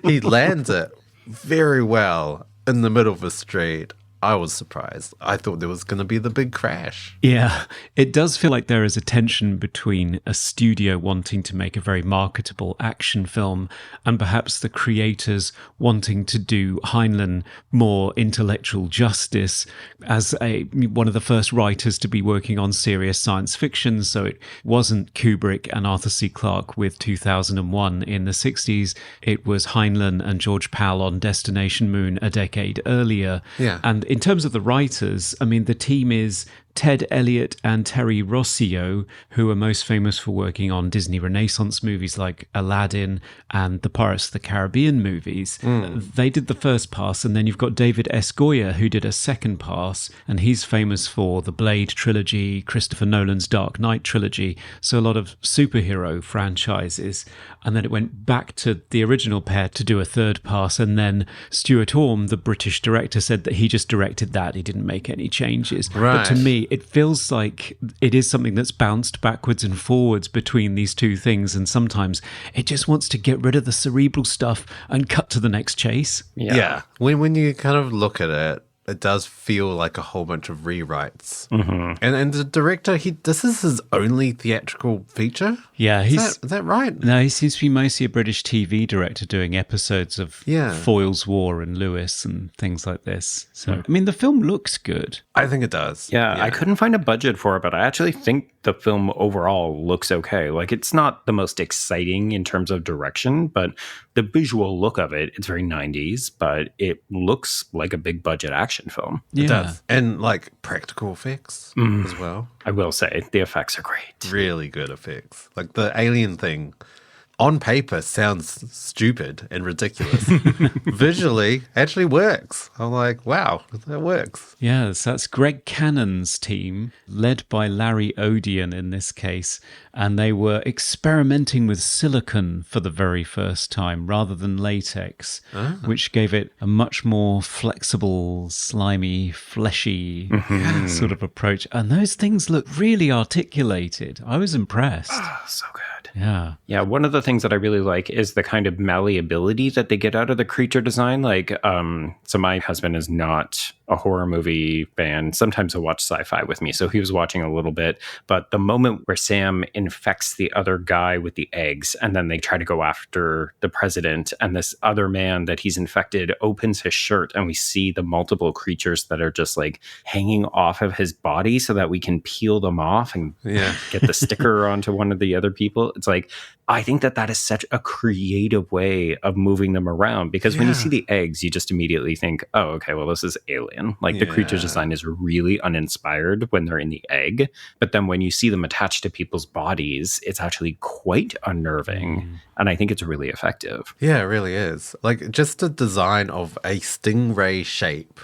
[SPEAKER 2] he lands it very well in the middle of the street. I was surprised. I thought there was going to be the big crash.
[SPEAKER 3] Yeah, it does feel like there is a tension between a studio wanting to make a very marketable action film and perhaps the creators wanting to do Heinlein more intellectual justice as one of the first writers to be working on serious science fiction. So it wasn't Kubrick and Arthur C. Clarke with 2001 in the 60s. It was Heinlein and George Pal on Destination Moon a decade earlier.
[SPEAKER 2] Yeah.
[SPEAKER 3] And in terms of the writers, I mean, the team is Ted Elliott and Terry Rossio, who are most famous for working on Disney Renaissance movies like Aladdin and the Pirates of the Caribbean movies. They did the first pass, and then you've got David S. Goyer, who did a second pass, and he's famous for the Blade trilogy, Christopher Nolan's Dark Knight trilogy, so a lot of superhero franchises. And then it went back to the original pair to do a third pass, and then Stuart Orme, the British director, said that he just directed that. He didn't make any changes.
[SPEAKER 2] Right.
[SPEAKER 3] But to me, it feels like it is something that's bounced backwards and forwards between these two things, and sometimes it just wants to get rid of the cerebral stuff and cut to the next chase.
[SPEAKER 2] Yeah. When you kind of look at it, it does feel like a whole bunch of rewrites. And the director, this is his only theatrical feature?
[SPEAKER 3] Yeah,
[SPEAKER 2] Is that right?
[SPEAKER 3] No, he seems to be mostly a British TV director doing episodes of
[SPEAKER 2] Yeah.
[SPEAKER 3] Foyle's War and Lewis and things like this. So, I mean, the film looks good.
[SPEAKER 2] I think it does.
[SPEAKER 5] Yeah, I couldn't find a budget for it, but I actually think the film overall looks okay. Like, it's not the most exciting in terms of direction, but the visual look of it, it's very 90s, but it looks like a big budget action film.
[SPEAKER 3] Yeah.
[SPEAKER 2] It does. And like practical effects as well.
[SPEAKER 5] I will say, the effects are great.
[SPEAKER 2] Really good effects. Like the alien thing on paper sounds stupid and ridiculous. Visually actually works. I'm like, wow, that works.
[SPEAKER 3] Yes, that's Greg Cannon's team, led by Larry Odion in this case, and they were experimenting with silicon for the very first time rather than latex, which gave it a much more flexible, slimy, fleshy sort of approach. And those things look really articulated. I was impressed.
[SPEAKER 5] Oh, so good.
[SPEAKER 3] Yeah.
[SPEAKER 5] Yeah, one of the things that I really like is the kind of malleability that they get out of the creature design. Like, so my husband is not a horror movie fan. Sometimes he'll watch sci-fi with me, so he was watching a little bit. But the moment where Sam infects the other guy with the eggs, and then they try to go after the president, and this other man that he's infected opens his shirt, and we see the multiple creatures that are just like hanging off of his body so that we can peel them off and get the sticker onto one of the other people. It's like, I think that is such a creative way of moving them around, because when you see the eggs, you just immediately think, oh, okay, well, this is alien. Like, the creature design is really uninspired when they're in the egg. But then when you see them attached to people's bodies, it's actually quite unnerving. And I think it's really effective.
[SPEAKER 2] Yeah, it really is. Like, just the design of a stingray shape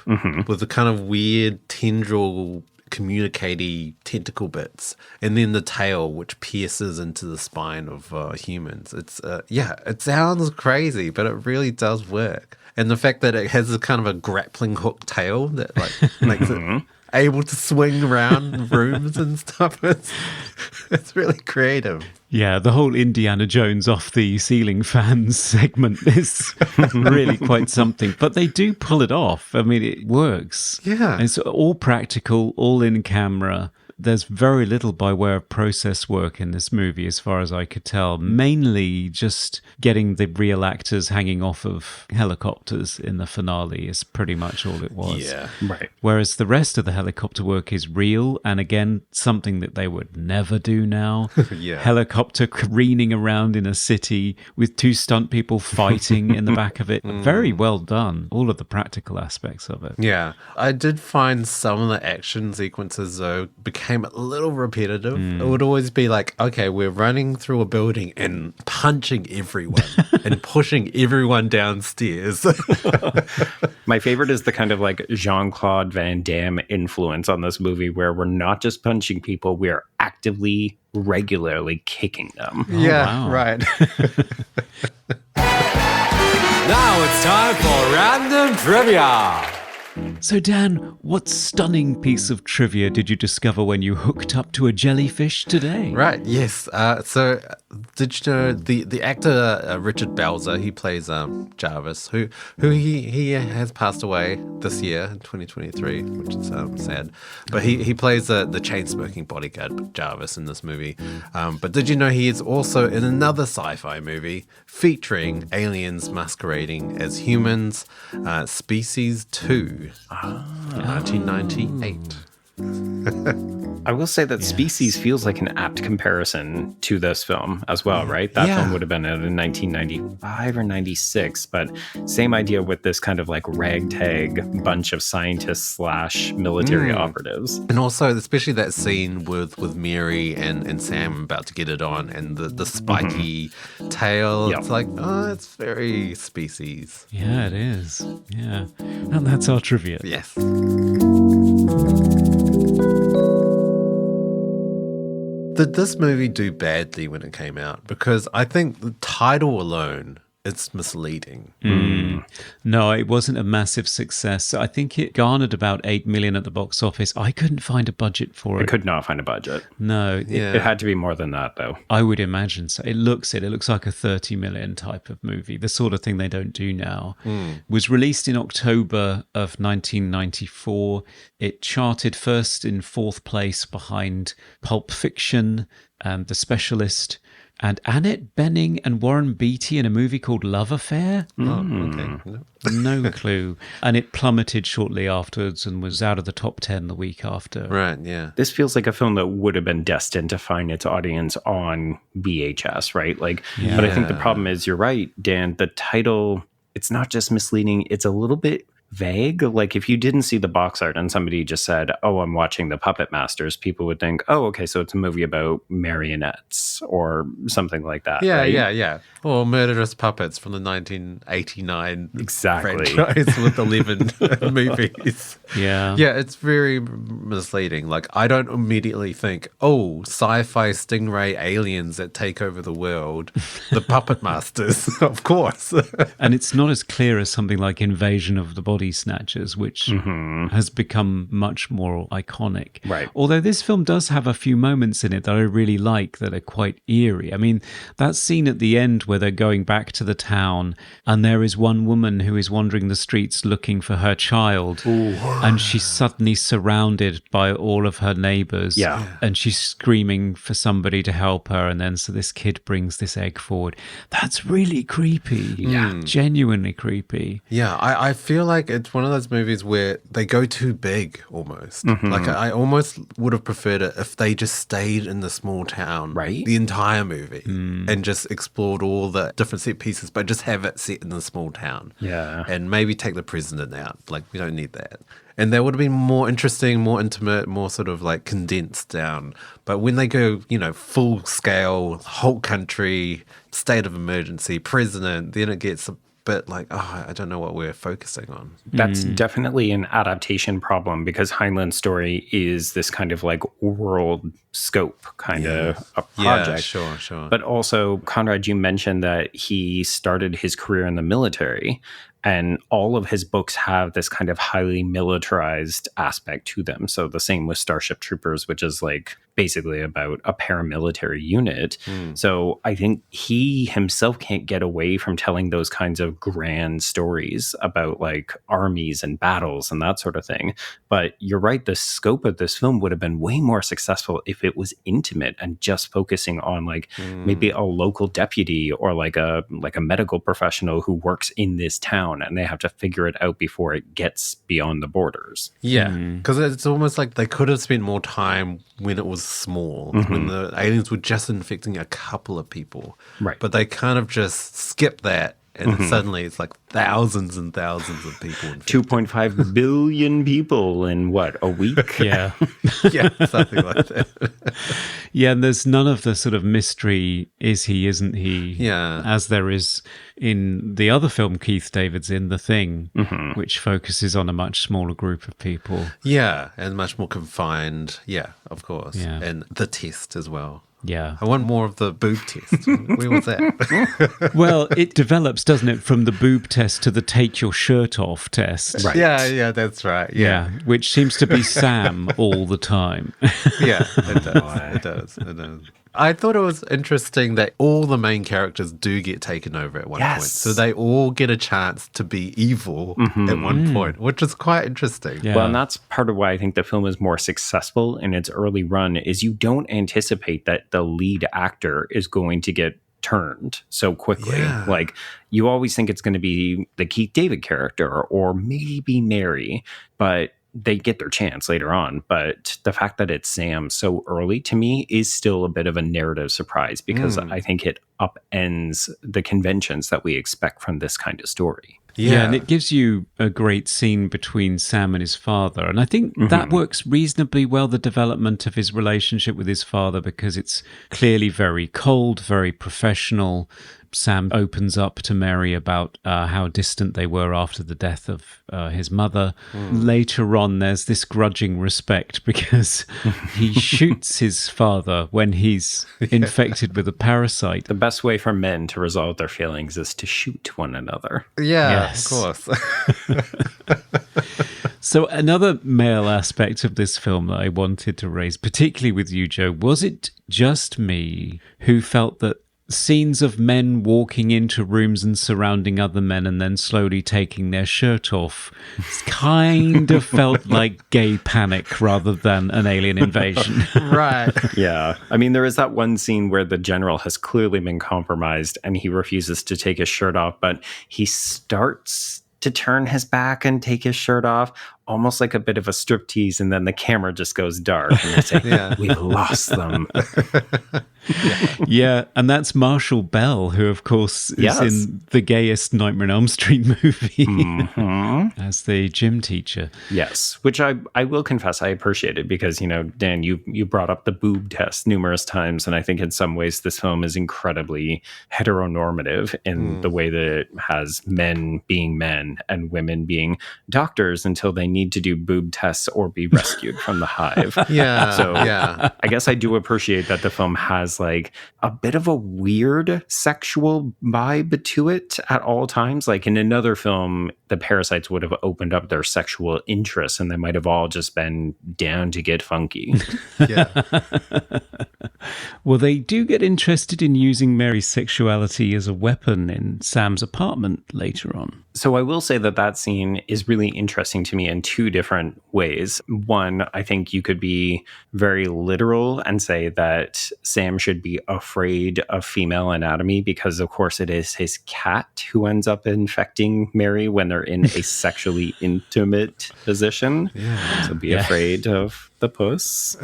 [SPEAKER 2] with the kind of weird tendril communicatey tentacle bits, and then the tail which pierces into the spine of humans. It's it sounds crazy, but it really does work. And the fact that it has a kind of a grappling hook tail that like makes it able to swing around rooms and stuff, it's really creative.
[SPEAKER 3] Yeah, the whole Indiana Jones off the ceiling fan segment is really quite something. But they do pull it off. I mean, it works.
[SPEAKER 2] Yeah.
[SPEAKER 3] It's all practical, all in camera. there's very little by way of process work in this movie, as far as I could tell. Mainly just getting the real actors hanging off of helicopters in the finale is pretty much all it was.
[SPEAKER 2] Yeah.
[SPEAKER 5] Right.
[SPEAKER 3] Whereas the rest of the helicopter work is real, and again, something that they would never do now.
[SPEAKER 2] Yeah.
[SPEAKER 3] Helicopter careening around in a city with two stunt people fighting in the back of it. Very well done, all of the practical aspects of it.
[SPEAKER 2] Yeah, I did find some of the action sequences, though, became a little repetitive. It would always be like, okay, we're running through a building and punching everyone and pushing everyone downstairs.
[SPEAKER 5] My favorite is the kind of like Jean-Claude Van Damme influence on this movie where we're not just punching people, we're actively, regularly kicking them.
[SPEAKER 2] Yeah,
[SPEAKER 3] wow.
[SPEAKER 2] right.
[SPEAKER 6] Now it's time for random trivia.
[SPEAKER 3] So, Dan, what stunning piece of trivia did you discover when you hooked up to a jellyfish today?
[SPEAKER 2] Right, yes. So, did you know the actor Richard Belzer, he plays Jarvis, who he has passed away this year in 2023, which is sad. But he plays the chain-smoking bodyguard Jarvis in this movie. But did you know he is also in another sci-fi movie featuring aliens masquerading as humans, Species 2. 1998.
[SPEAKER 5] I will say that Species feels like an apt comparison to this film as well, right? That film would have been out in 1995 or 96, but same idea with this kind of like ragtag bunch of scientists / military operatives.
[SPEAKER 2] And also, especially that scene with Mary and Sam about to get it on, and the spiky tail.
[SPEAKER 5] Yep.
[SPEAKER 2] It's like, oh, it's very Species.
[SPEAKER 3] Yeah, it is. Yeah. And that's our trivia.
[SPEAKER 2] Yes. Did this movie do badly when it came out? Because I think the title alone, it's misleading.
[SPEAKER 3] No, it wasn't a massive success. I think it garnered about 8 million at the box office. I couldn't find a budget for
[SPEAKER 5] I
[SPEAKER 3] it.
[SPEAKER 5] could not find a budget.
[SPEAKER 3] No,
[SPEAKER 5] It had to be more than that, though.
[SPEAKER 3] I would imagine so. It looks like a 30 million type of movie, the sort of thing they don't do now. Was released in October of 1994. It charted first in 4th place behind Pulp Fiction and The Specialist, and Annette Bening and Warren Beatty in a movie called Love Affair.
[SPEAKER 2] Oh, okay.
[SPEAKER 3] No clue. And it plummeted shortly afterwards and was out of the top 10 the week after.
[SPEAKER 2] Right, yeah.
[SPEAKER 5] This feels like a film that would have been destined to find its audience on VHS, right? Like, but I think the problem is, you're right, Dan, the title, it's not just misleading, it's a little bit vague. Like, if you didn't see the box art and somebody just said, oh, I'm watching The Puppet Masters, people would think, oh, okay, so it's a movie about marionettes or something like that.
[SPEAKER 2] Yeah,
[SPEAKER 5] right?
[SPEAKER 2] yeah. Or Murderous Puppets from the 1989
[SPEAKER 5] Exactly.
[SPEAKER 2] franchise with 11 movies.
[SPEAKER 3] Yeah.
[SPEAKER 2] Yeah, it's very misleading. Like, I don't immediately think, oh, sci-fi stingray aliens that take over the world, the Puppet Masters, of course.
[SPEAKER 3] And it's not as clear as something like Invasion of the Body Snatchers, which has become much more iconic.
[SPEAKER 5] Right.
[SPEAKER 3] Although this film does have a few moments in it that I really like that are quite eerie. I mean, that scene at the end where they're going back to the town and there is one woman who is wandering the streets looking for her child. And she's suddenly surrounded by all of her neighbors.
[SPEAKER 5] Yeah.
[SPEAKER 3] And she's screaming for somebody to help her. And then so this kid brings this egg forward. That's really creepy. Yeah. Genuinely creepy.
[SPEAKER 2] Yeah, I feel like it's one of those movies where they go too big almost. Like, I almost would have preferred it if they just stayed in the small town,
[SPEAKER 5] Right?
[SPEAKER 2] the entire movie, and just explored all the different set pieces, but just have it set in the small town.
[SPEAKER 5] Yeah.
[SPEAKER 2] And maybe take the president out. Like, we don't need that. And that would have been more interesting, more intimate, more sort of like condensed down. But when they go, full scale, whole country, state of emergency, president, then it gets a bit like, oh, I don't know what we're focusing on.
[SPEAKER 5] That's definitely an adaptation problem, because Heinlein's story is this kind of like world scope kind of a project.
[SPEAKER 2] Yeah, sure.
[SPEAKER 5] But also, Conrad, you mentioned that he started his career in the military. And all of his books have this kind of highly militarized aspect to them. So the same with Starship Troopers, which is like basically about a paramilitary unit. So I think he himself can't get away from telling those kinds of grand stories about like armies and battles and that sort of thing. But you're right, the scope of this film would have been way more successful if it was intimate and just focusing on like maybe a local deputy or like a medical professional who works in this town, and they have to figure it out before it gets beyond the borders.
[SPEAKER 2] Yeah, because it's almost like they could have spent more time when it was small, when the aliens were just infecting a couple of people.
[SPEAKER 5] Right.
[SPEAKER 2] But they kind of just skipped that, and then suddenly it's like thousands and thousands of people.
[SPEAKER 5] 2.5 billion people in what, a week?
[SPEAKER 3] Yeah.
[SPEAKER 2] Yeah, something like that.
[SPEAKER 3] Yeah, and there's none of the sort of mystery, is he, isn't he?
[SPEAKER 2] Yeah.
[SPEAKER 3] As there is in the other film Keith David's in, The Thing, which focuses on a much smaller group of people.
[SPEAKER 2] Yeah, and much more confined. Yeah, of course.
[SPEAKER 3] Yeah.
[SPEAKER 2] And the test as well.
[SPEAKER 3] Yeah.
[SPEAKER 2] I want more of the boob test. Where was that?
[SPEAKER 3] Well, it develops, doesn't it, from the boob test to the take your shirt off test.
[SPEAKER 5] Right.
[SPEAKER 2] Yeah, that's right.
[SPEAKER 3] Yeah, which seems to be Sam all the time.
[SPEAKER 2] Yeah, it does. It does. I thought it was interesting that all the main characters do get taken over at one point. So they all get a chance to be evil at one point, which is quite interesting.
[SPEAKER 3] Yeah.
[SPEAKER 5] Well, and that's part of why I think the film is more successful in its early run, is you don't anticipate that the lead actor is going to get turned so quickly.
[SPEAKER 2] Yeah.
[SPEAKER 5] Like, you always think it's going to be the Keith David character or maybe Mary, but they get their chance later on. But the fact that it's Sam so early, to me, is still a bit of a narrative surprise, because I think it upends the conventions that we expect from this kind of story.
[SPEAKER 3] Yeah, and it gives you a great scene between Sam and his father. And I think that works reasonably well, the development of his relationship with his father, because it's clearly very cold, very professional. Sam opens up to Mary about how distant they were after the death of his mother. Later on, there's this grudging respect because he shoots his father when he's infected with a parasite.
[SPEAKER 5] The best way for men to resolve their feelings is to shoot one another.
[SPEAKER 2] Yeah,
[SPEAKER 3] Yes.
[SPEAKER 2] of course.
[SPEAKER 3] So another male aspect of this film that I wanted to raise, particularly with you, Joe, was it just me who felt that scenes of men walking into rooms and surrounding other men and then slowly taking their shirt off kind of felt like gay panic rather than an alien invasion?
[SPEAKER 2] Right.
[SPEAKER 5] Yeah. I mean, there is that one scene where the general has clearly been compromised and he refuses to take his shirt off, but he starts to turn his back and take his shirt off, almost like a bit of a striptease, and then the camera just goes dark and they say, we've lost them.
[SPEAKER 3] Yeah, and that's Marshall Bell, who, of course, is in the gayest Nightmare on Elm Street movie as the gym teacher.
[SPEAKER 5] Yes, which I will confess I appreciated, because, you know, Dan, you brought up the boob test numerous times, and I think in some ways this film is incredibly heteronormative in the way that it has men being men and women being doctors until they need to do boob tests or be rescued from the hive.
[SPEAKER 2] Yeah.
[SPEAKER 5] So
[SPEAKER 2] yeah.
[SPEAKER 5] I guess I do appreciate that the film has like a bit of a weird sexual vibe to it at all times. Like in another film, the parasites would have opened up their sexual interests and they might have all just been down to get funky.
[SPEAKER 2] Yeah.
[SPEAKER 3] Well, they do get interested in using Mary's sexuality as a weapon in Sam's apartment later on.
[SPEAKER 5] So I will say that that scene is really interesting to me in two different ways. One, I think you could be very literal and say that Sam should be afraid of female anatomy because, of course, it is his cat who ends up infecting Mary when they're in a sexually intimate position. Yeah. So be afraid of the puss.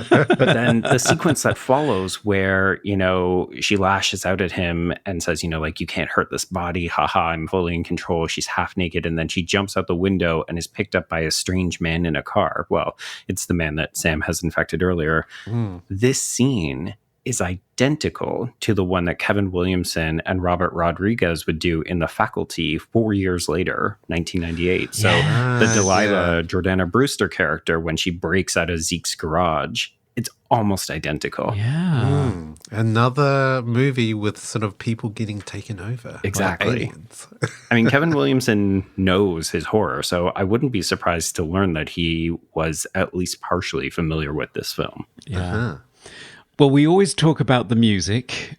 [SPEAKER 5] But then the sequence that follows where, you know, she lashes out at him and says, you know, like, you can't hurt this body. Haha, I'm fully in control. She's half naked. And then she jumps out the window and is picked up by a strange man in a car. Well, it's the man that Sam has infected earlier. This scene is identical to the one that Kevin Williamson and Robert Rodriguez would do in The Faculty 4 years later, 1998. So the Delilah Jordana Brewster character, when she breaks out of Zeke's garage, It's almost identical.
[SPEAKER 3] Yeah.
[SPEAKER 2] Another movie with sort of people getting taken over.
[SPEAKER 5] Exactly.
[SPEAKER 2] By aliens.
[SPEAKER 5] I mean, Kevin Williamson knows his horror, so I wouldn't be surprised to learn that he was at least partially familiar with this film.
[SPEAKER 3] Yeah. Well, we always talk about the music.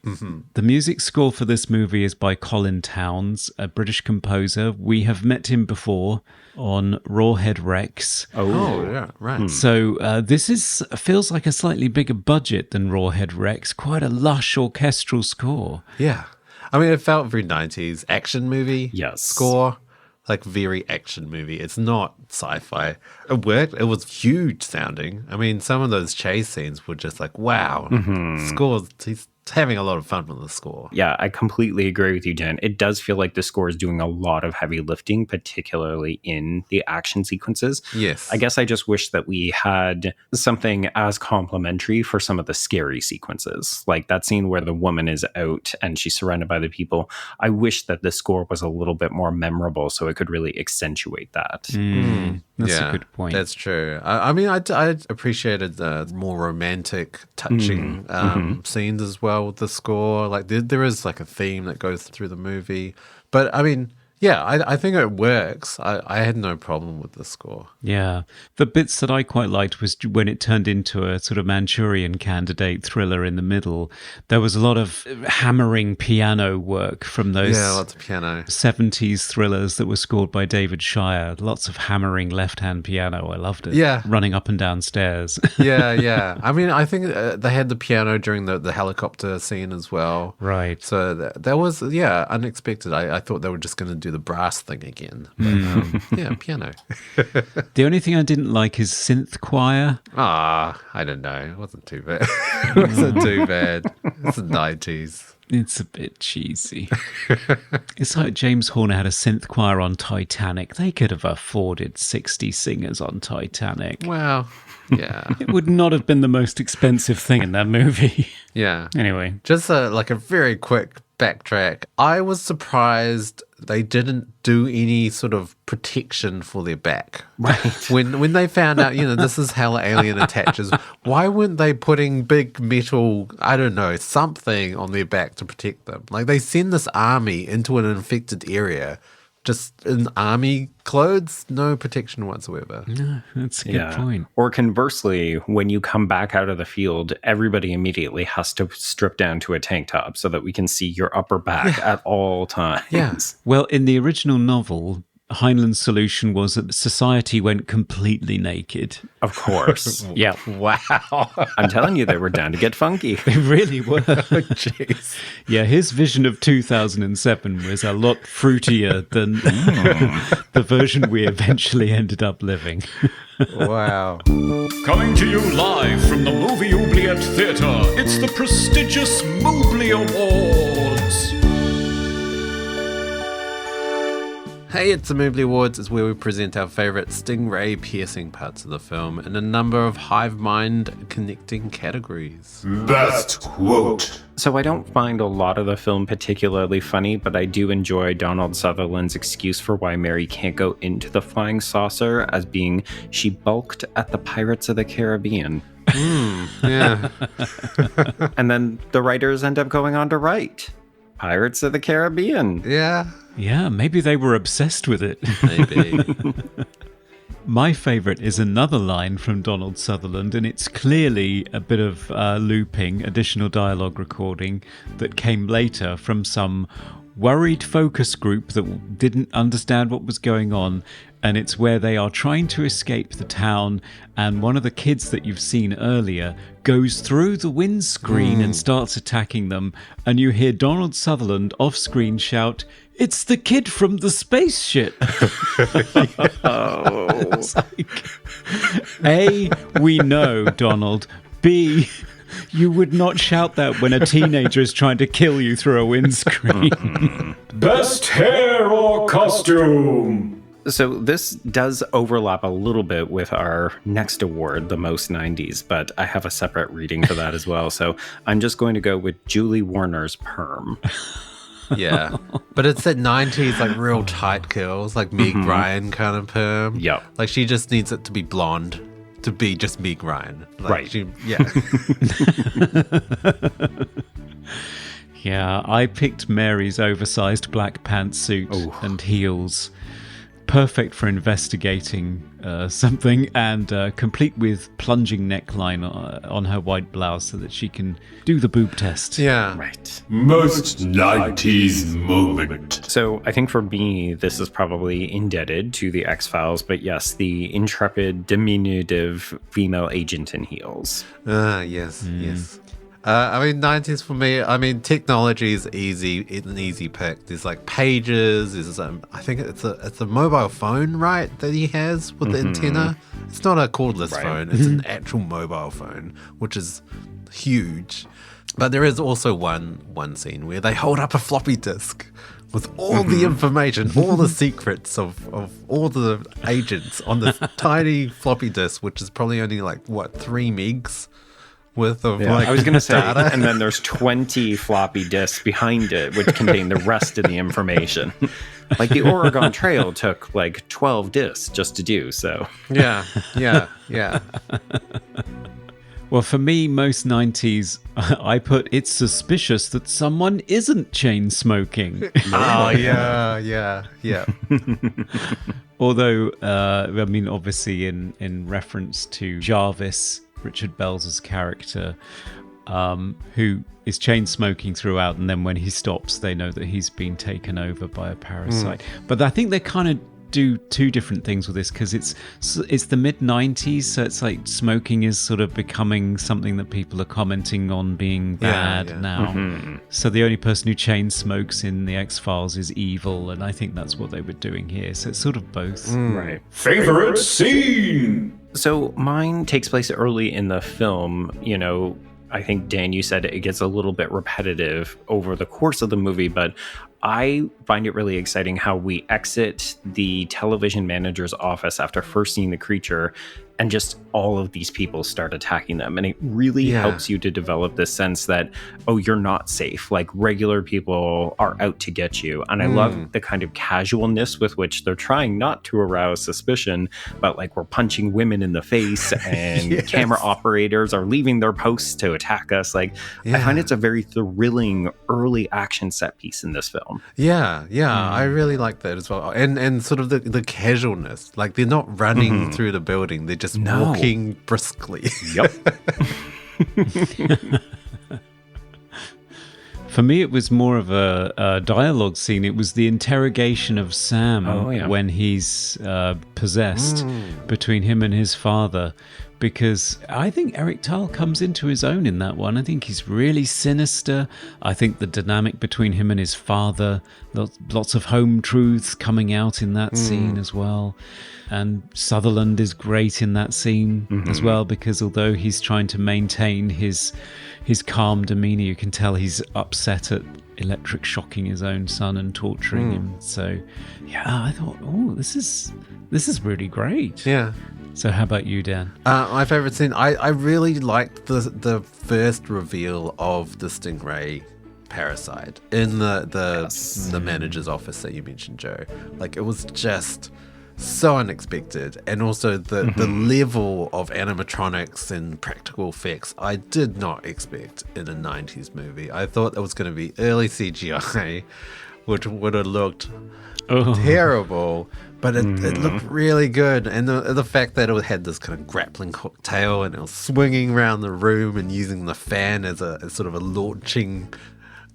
[SPEAKER 3] The music score for this movie is by Colin Towns, a British composer. We have met him before on Rawhead Rex.
[SPEAKER 2] Oh, yeah, right.
[SPEAKER 3] So this feels like a slightly bigger budget than Rawhead Rex. Quite a lush orchestral score.
[SPEAKER 2] Yeah. I mean, it felt very 90s action movie score. Like very action movie. It's not sci-fi. It worked. It was huge sounding. I mean, some of those chase scenes were just like, wow. Scores. He's having a lot of fun with the score.
[SPEAKER 5] Yeah, I completely agree with you, Jen. It does feel like the score is doing a lot of heavy lifting, particularly in the action sequences.
[SPEAKER 2] Yes.
[SPEAKER 5] I guess I just wish that we had something as complimentary for some of the scary sequences. Like that scene where the woman is out and she's surrounded by the people. I wish that the score was a little bit more memorable so it could really accentuate that.
[SPEAKER 3] That's a good point.
[SPEAKER 2] That's true. I mean, I appreciated the more romantic, touching scenes as well with the score. Like there is like a theme that goes through the movie. But I mean, yeah, I think it works. I had no problem with the score.
[SPEAKER 3] Yeah. The bits that I quite liked was when it turned into a sort of Manchurian Candidate thriller in the middle. There was a lot of hammering piano work from those
[SPEAKER 2] lots of piano
[SPEAKER 3] 70s thrillers that were scored by David Shire. Lots of hammering left-hand piano. I loved it.
[SPEAKER 2] Yeah.
[SPEAKER 3] Running up and down stairs.
[SPEAKER 2] Yeah. I mean, I think they had the piano during the helicopter scene as well.
[SPEAKER 3] Right.
[SPEAKER 2] So that was, unexpected. I thought they were just going to do the brass thing again. But, piano.
[SPEAKER 3] The only thing I didn't like is synth choir.
[SPEAKER 2] I don't know. It wasn't too bad. It wasn't too bad. It's the 90s.
[SPEAKER 3] It's a bit cheesy. It's like James Horner had a synth choir on Titanic. They could have afforded 60 singers on Titanic.
[SPEAKER 2] Well, yeah.
[SPEAKER 3] It would not have been the most expensive thing in that movie.
[SPEAKER 2] Yeah.
[SPEAKER 3] Anyway.
[SPEAKER 2] Just a very quick backtrack. I was surprised they didn't do any sort of protection for their back.
[SPEAKER 5] Right.
[SPEAKER 2] When they found out, this is how an alien attaches, why weren't they putting big metal, I don't know, something on their back to protect them? Like they send this army into an infected area just in army clothes, no protection whatsoever.
[SPEAKER 3] No, that's a good point.
[SPEAKER 5] Or conversely, when you come back out of the field, everybody immediately has to strip down to a tank top so that we can see your upper back at all times.
[SPEAKER 2] Yeah.
[SPEAKER 3] Well, in the original novel, Heinlein's solution was that society went completely naked.
[SPEAKER 5] Of course. Yeah.
[SPEAKER 2] Wow.
[SPEAKER 5] I'm telling you, they were down to get funky.
[SPEAKER 3] They really were.
[SPEAKER 2] Jeez.
[SPEAKER 3] Yeah, his vision of 2007 was a lot fruitier than the version we eventually ended up living.
[SPEAKER 2] Wow.
[SPEAKER 1] Coming to you live from the Movie Oubliette Theatre, it's the prestigious Mobley Awards.
[SPEAKER 2] Hey, it's the Mobley Awards. It's where we present our favourite stingray piercing parts of the film in a number of hive mind connecting categories.
[SPEAKER 1] Best quote.
[SPEAKER 5] So I don't find a lot of the film particularly funny, but I do enjoy Donald Sutherland's excuse for why Mary can't go into the flying saucer as being she bulked at the Pirates of the Caribbean.
[SPEAKER 2] Yeah.
[SPEAKER 5] And then the writers end up going on to write Pirates of the Caribbean.
[SPEAKER 2] Yeah.
[SPEAKER 3] Yeah, maybe they were obsessed with it.
[SPEAKER 2] Maybe.
[SPEAKER 3] My favourite is another line from Donald Sutherland, and it's clearly a bit of looping, additional dialogue recording that came later from some worried focus group that didn't understand what was going on. And it's where they are trying to escape the town, and one of the kids that you've seen earlier goes through the windscreen and starts attacking them, and you hear Donald Sutherland off-screen shout, "It's the kid from the spaceship!" It's like, A, we know, Donald. B, you would not shout that when a teenager is trying to kill you through a windscreen.
[SPEAKER 1] Best hair or costume.
[SPEAKER 5] So this does overlap a little bit with our next award, the most 90s, but I have a separate reading for that as well. So I'm just going to go with Julie Warner's perm.
[SPEAKER 2] Yeah. But it's that 90s, like, real tight curls, like Meg Ryan kind of perm.
[SPEAKER 5] Yep.
[SPEAKER 2] Like, she just needs it to be blonde. to be just Meg Ryan. Like,
[SPEAKER 5] Right.
[SPEAKER 2] Yeah.
[SPEAKER 3] Yeah, I picked Mary's oversized black pantsuit and heels. Perfect for investigating something, and complete with plunging neckline on her white blouse so that she can do the boob test.
[SPEAKER 2] Yeah.
[SPEAKER 5] Right.
[SPEAKER 1] Most 90s moment.
[SPEAKER 5] So I think for me, this is probably indebted to the X-Files, but yes, the intrepid, diminutive female agent in heels.
[SPEAKER 2] Yes, yes. I mean, 90s for me, I mean, technology is easy. It's an easy pick. There's like pages. There's I think it's a mobile phone, right, that he has with the antenna. It's not a cordless phone. It's an actual mobile phone, which is huge. But there is also one scene where they hold up a floppy disk with all the information, all the secrets of all the agents on this tiny floppy disk, which is probably only like, 3 megs? With of
[SPEAKER 5] Yeah,
[SPEAKER 2] like
[SPEAKER 5] I was going to say,
[SPEAKER 2] data.
[SPEAKER 5] and then there's 20 floppy disks behind it, which contain the rest of the information. Like the Oregon Trail took like 12 disks just to do, so.
[SPEAKER 2] Yeah.
[SPEAKER 3] Well, for me, most 90s, I put it's suspicious that someone isn't chain smoking.
[SPEAKER 2] Oh, yeah.
[SPEAKER 3] Although, I mean, obviously in reference to Jarvis, Richard Belzer's character, who is chain smoking throughout, and then when he stops, they know that he's been taken over by a parasite. But I think they kind of do two different things with this, because it's the mid-90s, so it's like smoking is sort of becoming something that people are commenting on being bad now. So the only person who chain smokes in the X-Files is evil, and I think that's what they were doing here. So it's sort of both.
[SPEAKER 5] Right.
[SPEAKER 1] Favorite scene.
[SPEAKER 5] So mine takes place early in the film. You know, I think, Dan, you said it gets a little bit repetitive over the course of the movie, but I find it really exciting how we exit the television manager's office after first seeing the creature, and just all of these people start attacking them. And it really helps you to develop this sense that, oh, you're not safe. Like, regular people are out to get you. And I love the kind of casualness with which they're trying not to arouse suspicion, but like, we're punching women in the face, and camera operators are leaving their posts to attack us. Like, I find it's a very thrilling early action set piece in this film.
[SPEAKER 2] Yeah, I really like that as well. And sort of the casualness. Like, they're not running through the building, they're just walking briskly.
[SPEAKER 5] Yep.
[SPEAKER 3] For me, it was more of a dialogue scene. It was the interrogation of Sam when he's possessed, between him and his father. Because I think Eric Thal comes into his own in that one. I think he's really sinister. I think the dynamic between him and his father, lots of home truths coming out in that scene as well. And Sutherland is great in that scene as well, because although he's trying to maintain his calm demeanor, you can tell he's upset at electric shocking his own son and torturing him. So yeah, I thought, oh, this is really great.
[SPEAKER 2] Yeah.
[SPEAKER 3] So how about you, Dan?
[SPEAKER 2] My favorite scene, I really liked the first reveal of the stingray parasite in the manager's office that you mentioned, Joe. Like, it was just so unexpected, and also the level of animatronics and practical effects I did not expect in a 90s movie. I thought it was going to be early CGI, which would have looked terrible, but it looked really good. And the fact that it had this kind of grappling hook tail, and it was swinging around the room and using the fan as sort of a launching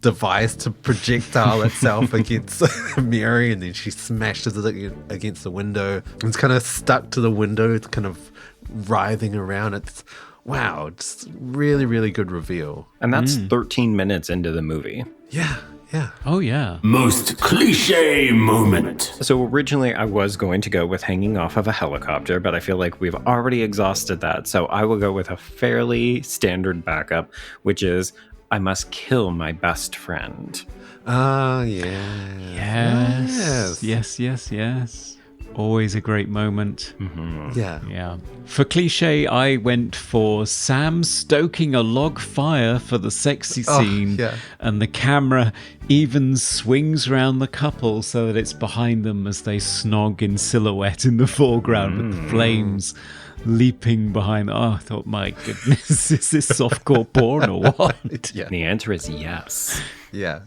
[SPEAKER 2] device to projectile itself against Mary, and then she smashes it against the window. It's kind of stuck to the window. It's kind of writhing around. It's just really, really good reveal.
[SPEAKER 5] And that's 13 minutes into the movie.
[SPEAKER 2] Yeah.
[SPEAKER 3] Oh, yeah.
[SPEAKER 1] Most cliche moment.
[SPEAKER 5] So originally I was going to go with hanging off of a helicopter, but I feel like we've already exhausted that. So I will go with a fairly standard backup, which is I must kill my best friend.
[SPEAKER 2] Yeah.
[SPEAKER 3] Yes. Always a great moment.
[SPEAKER 2] Yeah.
[SPEAKER 3] Yeah. For cliche, I went for Sam stoking a log fire for the sexy scene.
[SPEAKER 2] yeah.
[SPEAKER 3] And the camera even swings around the couple so that it's behind them as they snog in silhouette in the foreground with the flames leaping behind. Oh, I thought, my goodness, is this softcore porn or what?
[SPEAKER 2] Yeah.
[SPEAKER 5] The answer is yes.
[SPEAKER 2] Yeah.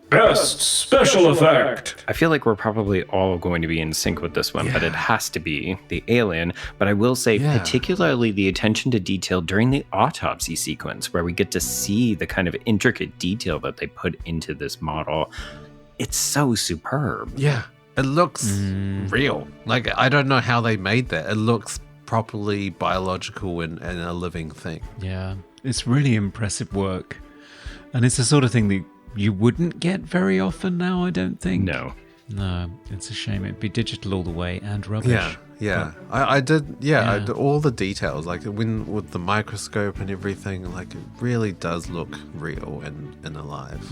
[SPEAKER 1] Best special effect.
[SPEAKER 5] I feel like we're probably all going to be in sync with this one, but it has to be the alien. But I will say, particularly the attention to detail during the autopsy sequence, where we get to see the kind of intricate detail that they put into this model. It's so superb.
[SPEAKER 2] Yeah. It looks real. Like, I don't know how they made that. It looks properly biological and a living thing.
[SPEAKER 3] Yeah, it's really impressive work. And it's the sort of thing that you wouldn't get very often now, I don't think.
[SPEAKER 5] No,
[SPEAKER 3] it's a shame. It'd be digital all the way and rubbish.
[SPEAKER 2] Yeah. I did all the details, like when with the microscope and everything, like it really does look real and alive.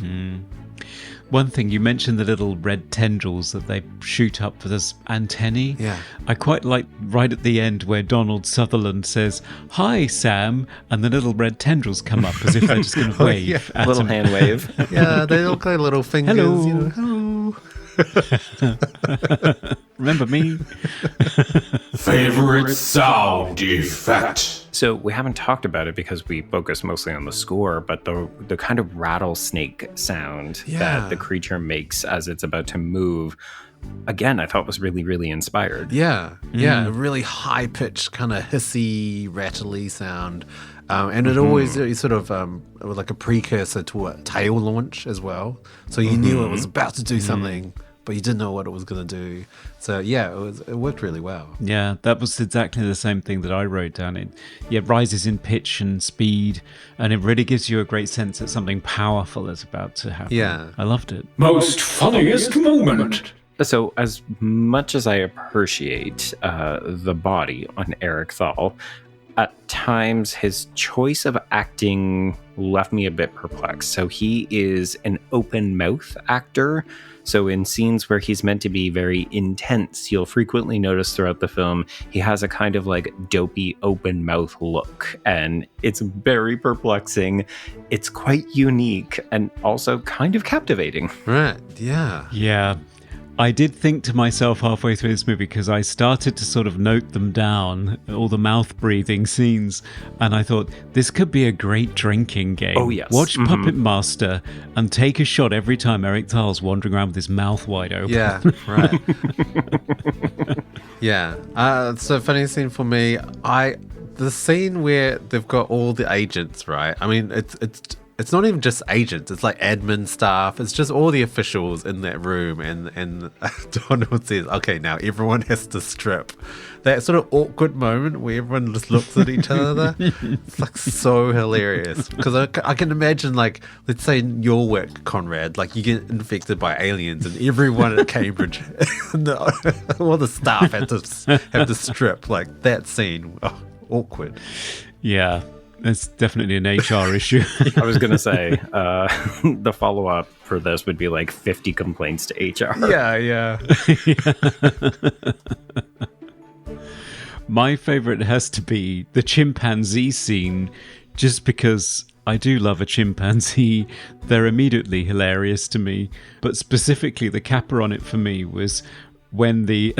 [SPEAKER 3] One thing, you mentioned the little red tendrils that they shoot up with as antennae.
[SPEAKER 2] Yeah.
[SPEAKER 3] I quite like right at the end where Donald Sutherland says, "Hi, Sam," and the little red tendrils come up as if they're just going to wave at
[SPEAKER 5] little
[SPEAKER 3] him.
[SPEAKER 5] hand wave.
[SPEAKER 2] Yeah, they look like little fingers.
[SPEAKER 3] Hello.
[SPEAKER 2] You know, hello.
[SPEAKER 3] Remember me?
[SPEAKER 1] Favorite sound effect.
[SPEAKER 5] So we haven't talked about it because we focus mostly on the score, but the kind of rattlesnake sound that the creature makes as it's about to move, again, I thought was really, really inspired.
[SPEAKER 2] Yeah, a really high pitched, kind of hissy, rattly sound. And it always sort of was like a precursor to a tail launch as well. So you knew it was about to do something, but you didn't know what it was going to do. So yeah, it worked really well.
[SPEAKER 3] Yeah, that was exactly the same thing that I wrote down. It rises in pitch and speed, and it really gives you a great sense that something powerful is about to happen.
[SPEAKER 2] Yeah.
[SPEAKER 3] I loved it.
[SPEAKER 1] Most funniest moment.
[SPEAKER 5] So as much as I appreciate the body on Eric Thal, at times his choice of acting left me a bit perplexed. So he is an open mouth actor. So in scenes where he's meant to be very intense, you'll frequently notice throughout the film, he has a kind of like dopey open mouth look. And it's very perplexing. It's quite unique and also kind of captivating.
[SPEAKER 2] Right, yeah.
[SPEAKER 3] Yeah. I did think to myself halfway through this movie, because I started to sort of note them down, all the mouth breathing scenes, and I thought, this could be a great drinking game.
[SPEAKER 5] Oh, yes.
[SPEAKER 3] Watch Puppet Master and take a shot every time Eric Thal's wandering around with his mouth wide open.
[SPEAKER 2] Yeah, right. Yeah. So funny scene for me, the scene where they've got all the agents, right? I mean, it's not even just agents, it's like admin staff. It's just all the officials in that room, and Donald says, okay, now everyone has to strip. That sort of awkward moment where everyone just looks at each other. It's like so hilarious. Because I can imagine, like, let's say in your work, Conrad, like you get infected by aliens and everyone at Cambridge, all the staff have to strip. Like that scene, awkward.
[SPEAKER 3] Yeah. It's definitely an HR issue.
[SPEAKER 5] I was going to say, the follow-up for this would be like 50 complaints to HR.
[SPEAKER 2] Yeah.
[SPEAKER 3] My favorite has to be the chimpanzee scene, just because I do love a chimpanzee. They're immediately hilarious to me. But specifically, the capper on it for me was when the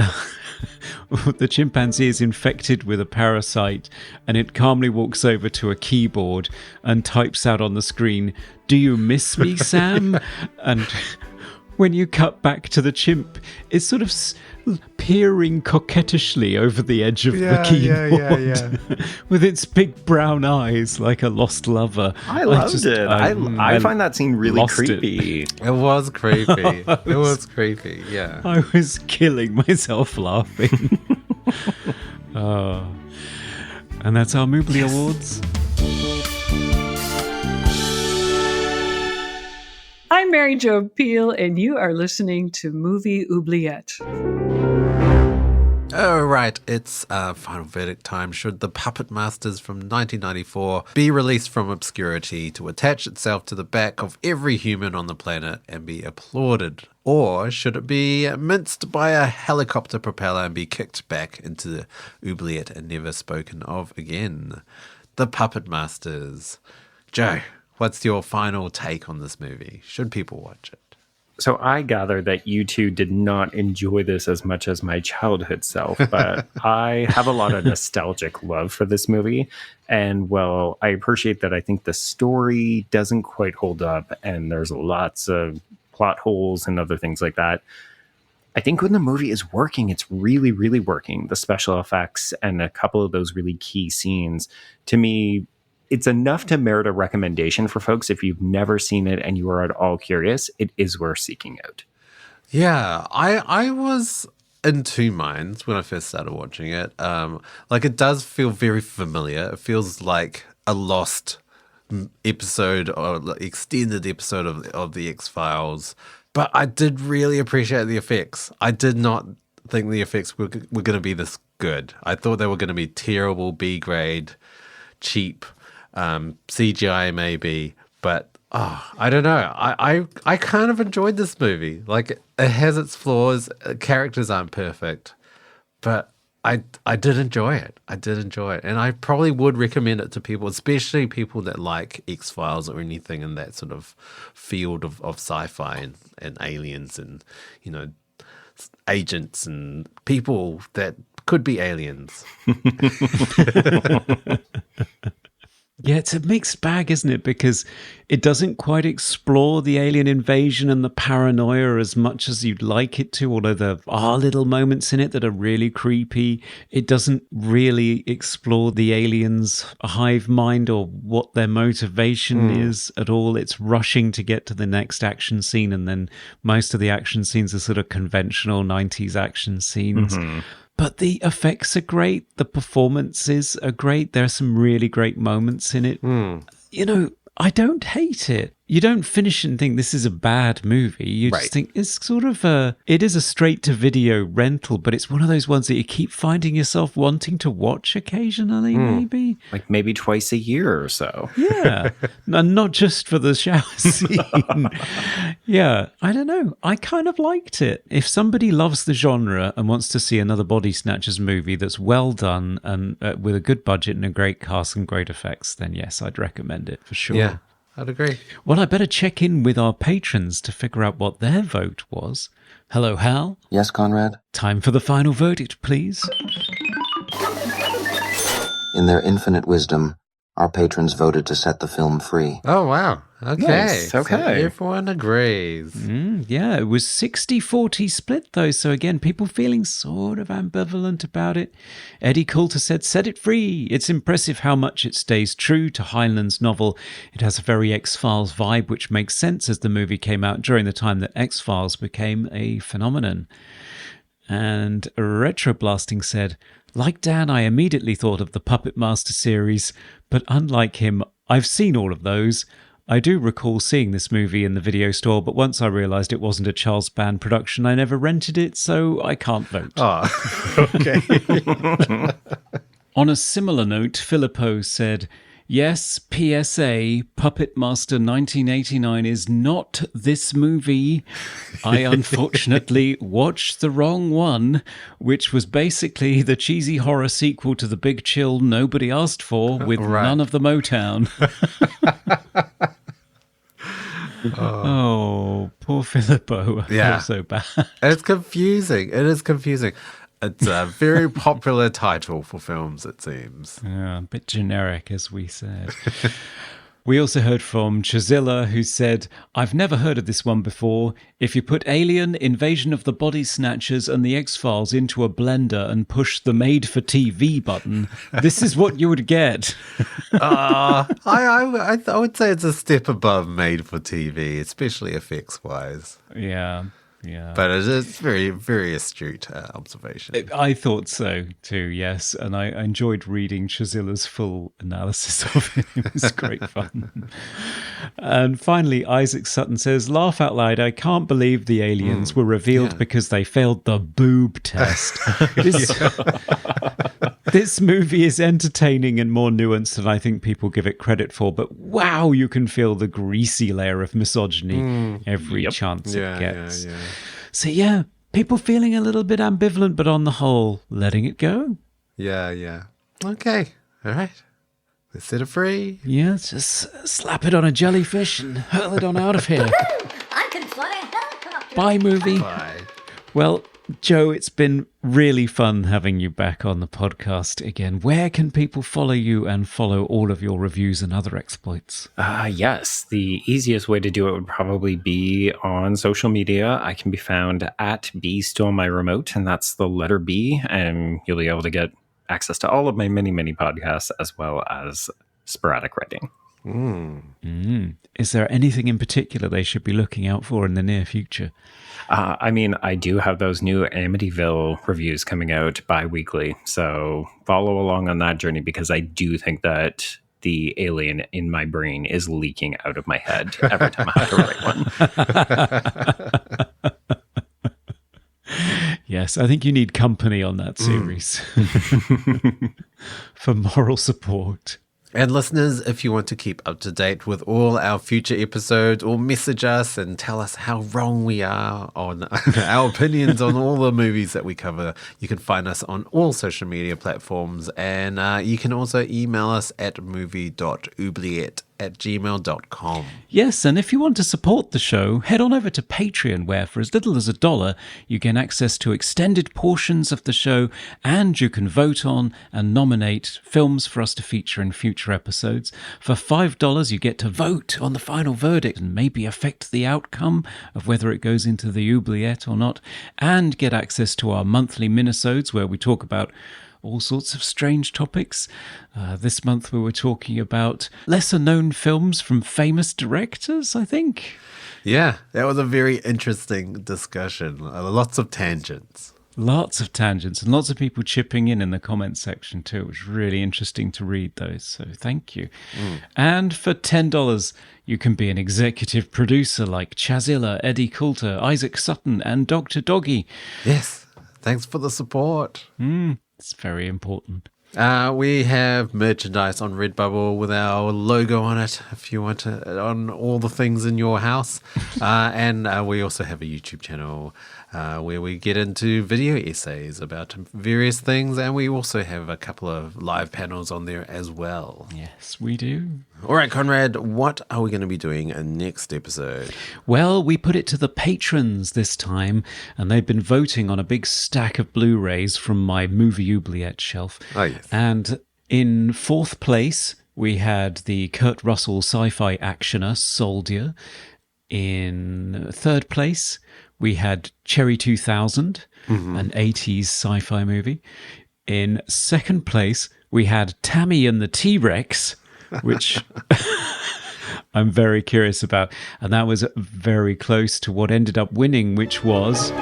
[SPEAKER 3] chimpanzee is infected with a parasite, and it calmly walks over to a keyboard and types out on the screen, "Do you miss me, Sam?" And when you cut back to the chimp, it's sort of peering coquettishly over the edge of the keyboard with its big brown eyes like a lost lover.
[SPEAKER 5] I loved it. I find that scene really creepy.
[SPEAKER 2] It was creepy. It was creepy, yeah.
[SPEAKER 3] I was killing myself laughing. And that's our Moobly Awards.
[SPEAKER 7] I'm Mary Jo Peel, and you are listening to Movie Oubliette.
[SPEAKER 2] Oh, right. It's final verdict time. Should the Puppet Masters from 1994 be released from obscurity to attach itself to the back of every human on the planet and be applauded? Or should it be minced by a helicopter propeller and be kicked back into the oubliette and never spoken of again? The Puppet Masters. Joe, what's your final take on this movie? Should people watch it?
[SPEAKER 5] So I gather that you two did not enjoy this as much as my childhood self, but I have a lot of nostalgic love for this movie. And well, I appreciate that. I think the story doesn't quite hold up and there's lots of plot holes and other things like that. I think when the movie is working, it's really, really working. The special effects and a couple of those really key scenes, to me, it's enough to merit a recommendation for folks. If you've never seen it and you are at all curious, it is worth seeking out.
[SPEAKER 2] Yeah, I was in two minds when I first started watching it. Like, it does feel very familiar. It feels like a lost episode or extended episode of the X-Files. But I did really appreciate the effects. I did not think the effects were going to be this good. I thought they were going to be terrible, B-grade, cheap. CGI maybe, but I don't know. I kind of enjoyed this movie. Like, it has its flaws. Characters aren't perfect, but I did enjoy it. I did enjoy it, and I probably would recommend it to people, especially people that like X-Files or anything in that sort of field of sci-fi and aliens and, you know, agents and people that could be aliens.
[SPEAKER 3] Yeah, it's a mixed bag, isn't it? Because it doesn't quite explore the alien invasion and the paranoia as much as you'd like it to, although there are little moments in it that are really creepy. It doesn't really explore the aliens' hive mind or what their motivation is at all. It's rushing to get to the next action scene, and then most of the action scenes are sort of conventional 90s action scenes. But the effects are great. The performances are great. There are some really great moments in it. You know, I don't hate it. You don't finish and think this is a bad movie. You just think it's sort of it is a straight to video rental, but it's one of those ones that you keep finding yourself wanting to watch occasionally, maybe.
[SPEAKER 5] Like maybe twice a year or so.
[SPEAKER 3] Yeah. And not just for the shower scene. Yeah. I don't know. I kind of liked it. If somebody loves the genre and wants to see another Body Snatchers movie that's well done and with a good budget and a great cast and great effects, then yes, I'd recommend it for sure.
[SPEAKER 2] Yeah, I'd agree.
[SPEAKER 3] Well, I better check in with our patrons to figure out what their vote was. Hello, Hal.
[SPEAKER 7] Yes, Conrad?
[SPEAKER 3] Time for the final verdict, please.
[SPEAKER 7] In their infinite wisdom, our patrons voted to set the film free.
[SPEAKER 2] Oh, wow. Okay.
[SPEAKER 5] Nice. Okay.
[SPEAKER 2] So everyone agrees.
[SPEAKER 3] Yeah, it was 60-40 split, though. So again, people feeling sort of ambivalent about it. Eddie Coulter said, set it free. It's impressive how much it stays true to Heinlein's novel. It has a very X-Files vibe, which makes sense as the movie came out during the time that X-Files became a phenomenon. And Retroblasting said, like Dan, I immediately thought of the Puppet Master series, but unlike him, I've seen all of those. I do recall seeing this movie in the video store, but once I realised it wasn't a Charles Band production, I never rented it, so I can't vote.
[SPEAKER 2] Oh, okay.
[SPEAKER 3] On a similar note, Filippo said, yes, PSA, Puppet Master 1989 is not this movie. I unfortunately watched the wrong one, which was basically the cheesy horror sequel to The Big Chill nobody asked for with none of the Motown. Oh, poor Filippo. I feel so bad.
[SPEAKER 2] It's confusing. It is confusing. It's a very popular title for films, it seems.
[SPEAKER 3] Yeah, a bit generic, as we said. We also heard from Chazilla, who said, I've never heard of this one before. If you put Alien, Invasion of the Body Snatchers, and the X-Files into a blender and push the made-for-TV button, this is what you would get.
[SPEAKER 2] I would say it's a step above made for TV, especially effects-wise.
[SPEAKER 3] Yeah. Yeah,
[SPEAKER 2] but it's very, very astute observation.
[SPEAKER 3] I thought so too, yes, and I enjoyed reading Chazilla's full analysis of it. It was great fun. And finally, Isaac Sutton says, laugh out loud, I can't believe the aliens were revealed because they failed the boob test. This movie is entertaining and more nuanced than I think people give it credit for, but wow, you can feel the greasy layer of misogyny every chance it gets. So yeah, people feeling a little bit ambivalent, but on the whole, letting it go.
[SPEAKER 2] Yeah. Okay. All right. Let's set it free.
[SPEAKER 3] Yeah, just slap it on a jellyfish and hurl it on out of here.
[SPEAKER 4] I can fly a helicopter.
[SPEAKER 3] Bye, movie.
[SPEAKER 2] Bye.
[SPEAKER 3] Well, Joe, it's been really fun having you back on the podcast again. Where can people follow you and follow all of your reviews and other exploits?
[SPEAKER 5] Yes, the easiest way to do it would probably be on social media. I can be found at B Stole My Remote, and that's the letter B, and you'll be able to get access to all of my many, many podcasts as well as sporadic writing.
[SPEAKER 3] Is there anything in particular they should be looking out for in the near future?
[SPEAKER 5] I do have those new Amityville reviews coming out bi-weekly, so follow along on that journey because I do think that the alien in my brain is leaking out of my head every time I have to write one.
[SPEAKER 3] Yes, I think you need company on that series for moral support.
[SPEAKER 2] And listeners, if you want to keep up to date with all our future episodes or message us and tell us how wrong we are on our opinions on all the movies that we cover, you can find us on all social media platforms. And you can also email us at movie.oubliette@gmail.com.
[SPEAKER 3] Yes, and if you want to support the show, head on over to Patreon, where for as little as $1, you gain access to extended portions of the show, and you can vote on and nominate films for us to feature in future episodes. For $5, you get to vote on the final verdict and maybe affect the outcome of whether it goes into the oubliette or not, and get access to our monthly minisodes, where we talk about all sorts of strange topics. This month we were talking about lesser-known films from famous directors, I think.
[SPEAKER 2] Yeah, that was a very interesting discussion. Lots of tangents.
[SPEAKER 3] Lots of tangents and lots of people chipping in the comments section too. It was really interesting to read those, so thank you. And for $10, you can be an executive producer like Chazilla, Eddie Coulter, Isaac Sutton, and Dr. Doggy.
[SPEAKER 2] Yes, thanks for the support.
[SPEAKER 3] It's very important.
[SPEAKER 2] We have merchandise on Redbubble with our logo on it if you want it on all the things in your house. And we also have a YouTube channel where we get into video essays about various things. And we also have a couple of live panels on there as well.
[SPEAKER 3] Yes, we do.
[SPEAKER 2] All right, Conrad, what are we going to be doing in next episode?
[SPEAKER 3] Well, we put it to the patrons this time, and they've been voting on a big stack of Blu-rays from my Movie Oubliette shelf.
[SPEAKER 2] Oh, yes.
[SPEAKER 3] And in fourth place, we had the Kurt Russell sci-fi actioner Soldier. In third place, we had Cherry 2000, an 80s sci-fi movie. In second place, we had Tammy and the T-Rex, which I'm very curious about. And that was very close to what ended up winning, which was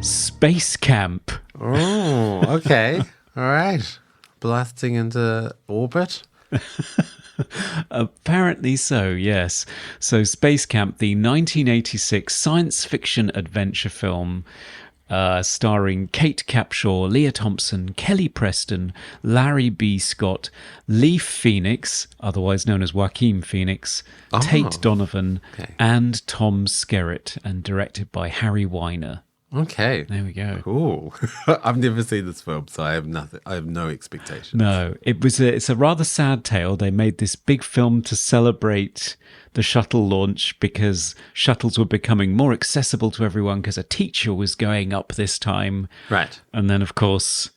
[SPEAKER 3] Space Camp.
[SPEAKER 2] Oh, okay. All right. Blasting into orbit.
[SPEAKER 3] Apparently so, yes. So Space Camp, the 1986 science fiction adventure film starring Kate Capshaw, Leah Thompson, Kelly Preston, Larry B. Scott, Leaf Phoenix, otherwise known as Joaquin Phoenix, Tate Donovan, and Tom Skerritt, and directed by Harry Weiner.
[SPEAKER 2] Okay.
[SPEAKER 3] There we go.
[SPEAKER 2] Cool. I've never seen this film, so I have nothing. I have no expectations.
[SPEAKER 3] No, it's a rather sad tale. They made this big film to celebrate the shuttle launch because shuttles were becoming more accessible to everyone because a teacher was going up this time.
[SPEAKER 2] Right.
[SPEAKER 3] And then, of course,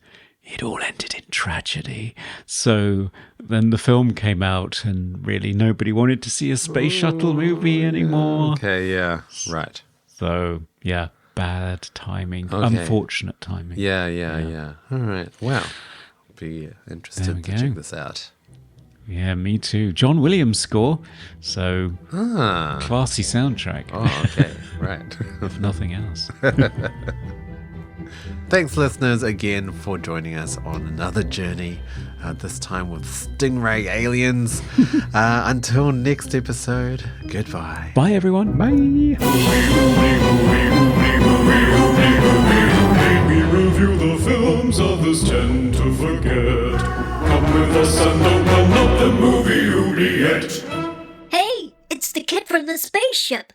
[SPEAKER 3] it all ended in tragedy. So then the film came out and really nobody wanted to see a space shuttle movie anymore.
[SPEAKER 2] Okay, yeah. Right.
[SPEAKER 3] So, yeah. Bad timing,
[SPEAKER 2] Okay.
[SPEAKER 3] Unfortunate timing.
[SPEAKER 2] Yeah. All right. Wow. Be interested to check this out.
[SPEAKER 3] Yeah, me too. John Williams score, so classy soundtrack.
[SPEAKER 2] Oh, okay. Right.
[SPEAKER 3] If nothing else.
[SPEAKER 2] Thanks, listeners, again for joining us on another journey, this time with stingray aliens. Until next episode, goodbye.
[SPEAKER 3] Bye, everyone.
[SPEAKER 5] Bye.
[SPEAKER 1] We review the films others tend to forget. Come with us and open up the movie Oubliette.
[SPEAKER 4] Hey, it's the kid from the spaceship.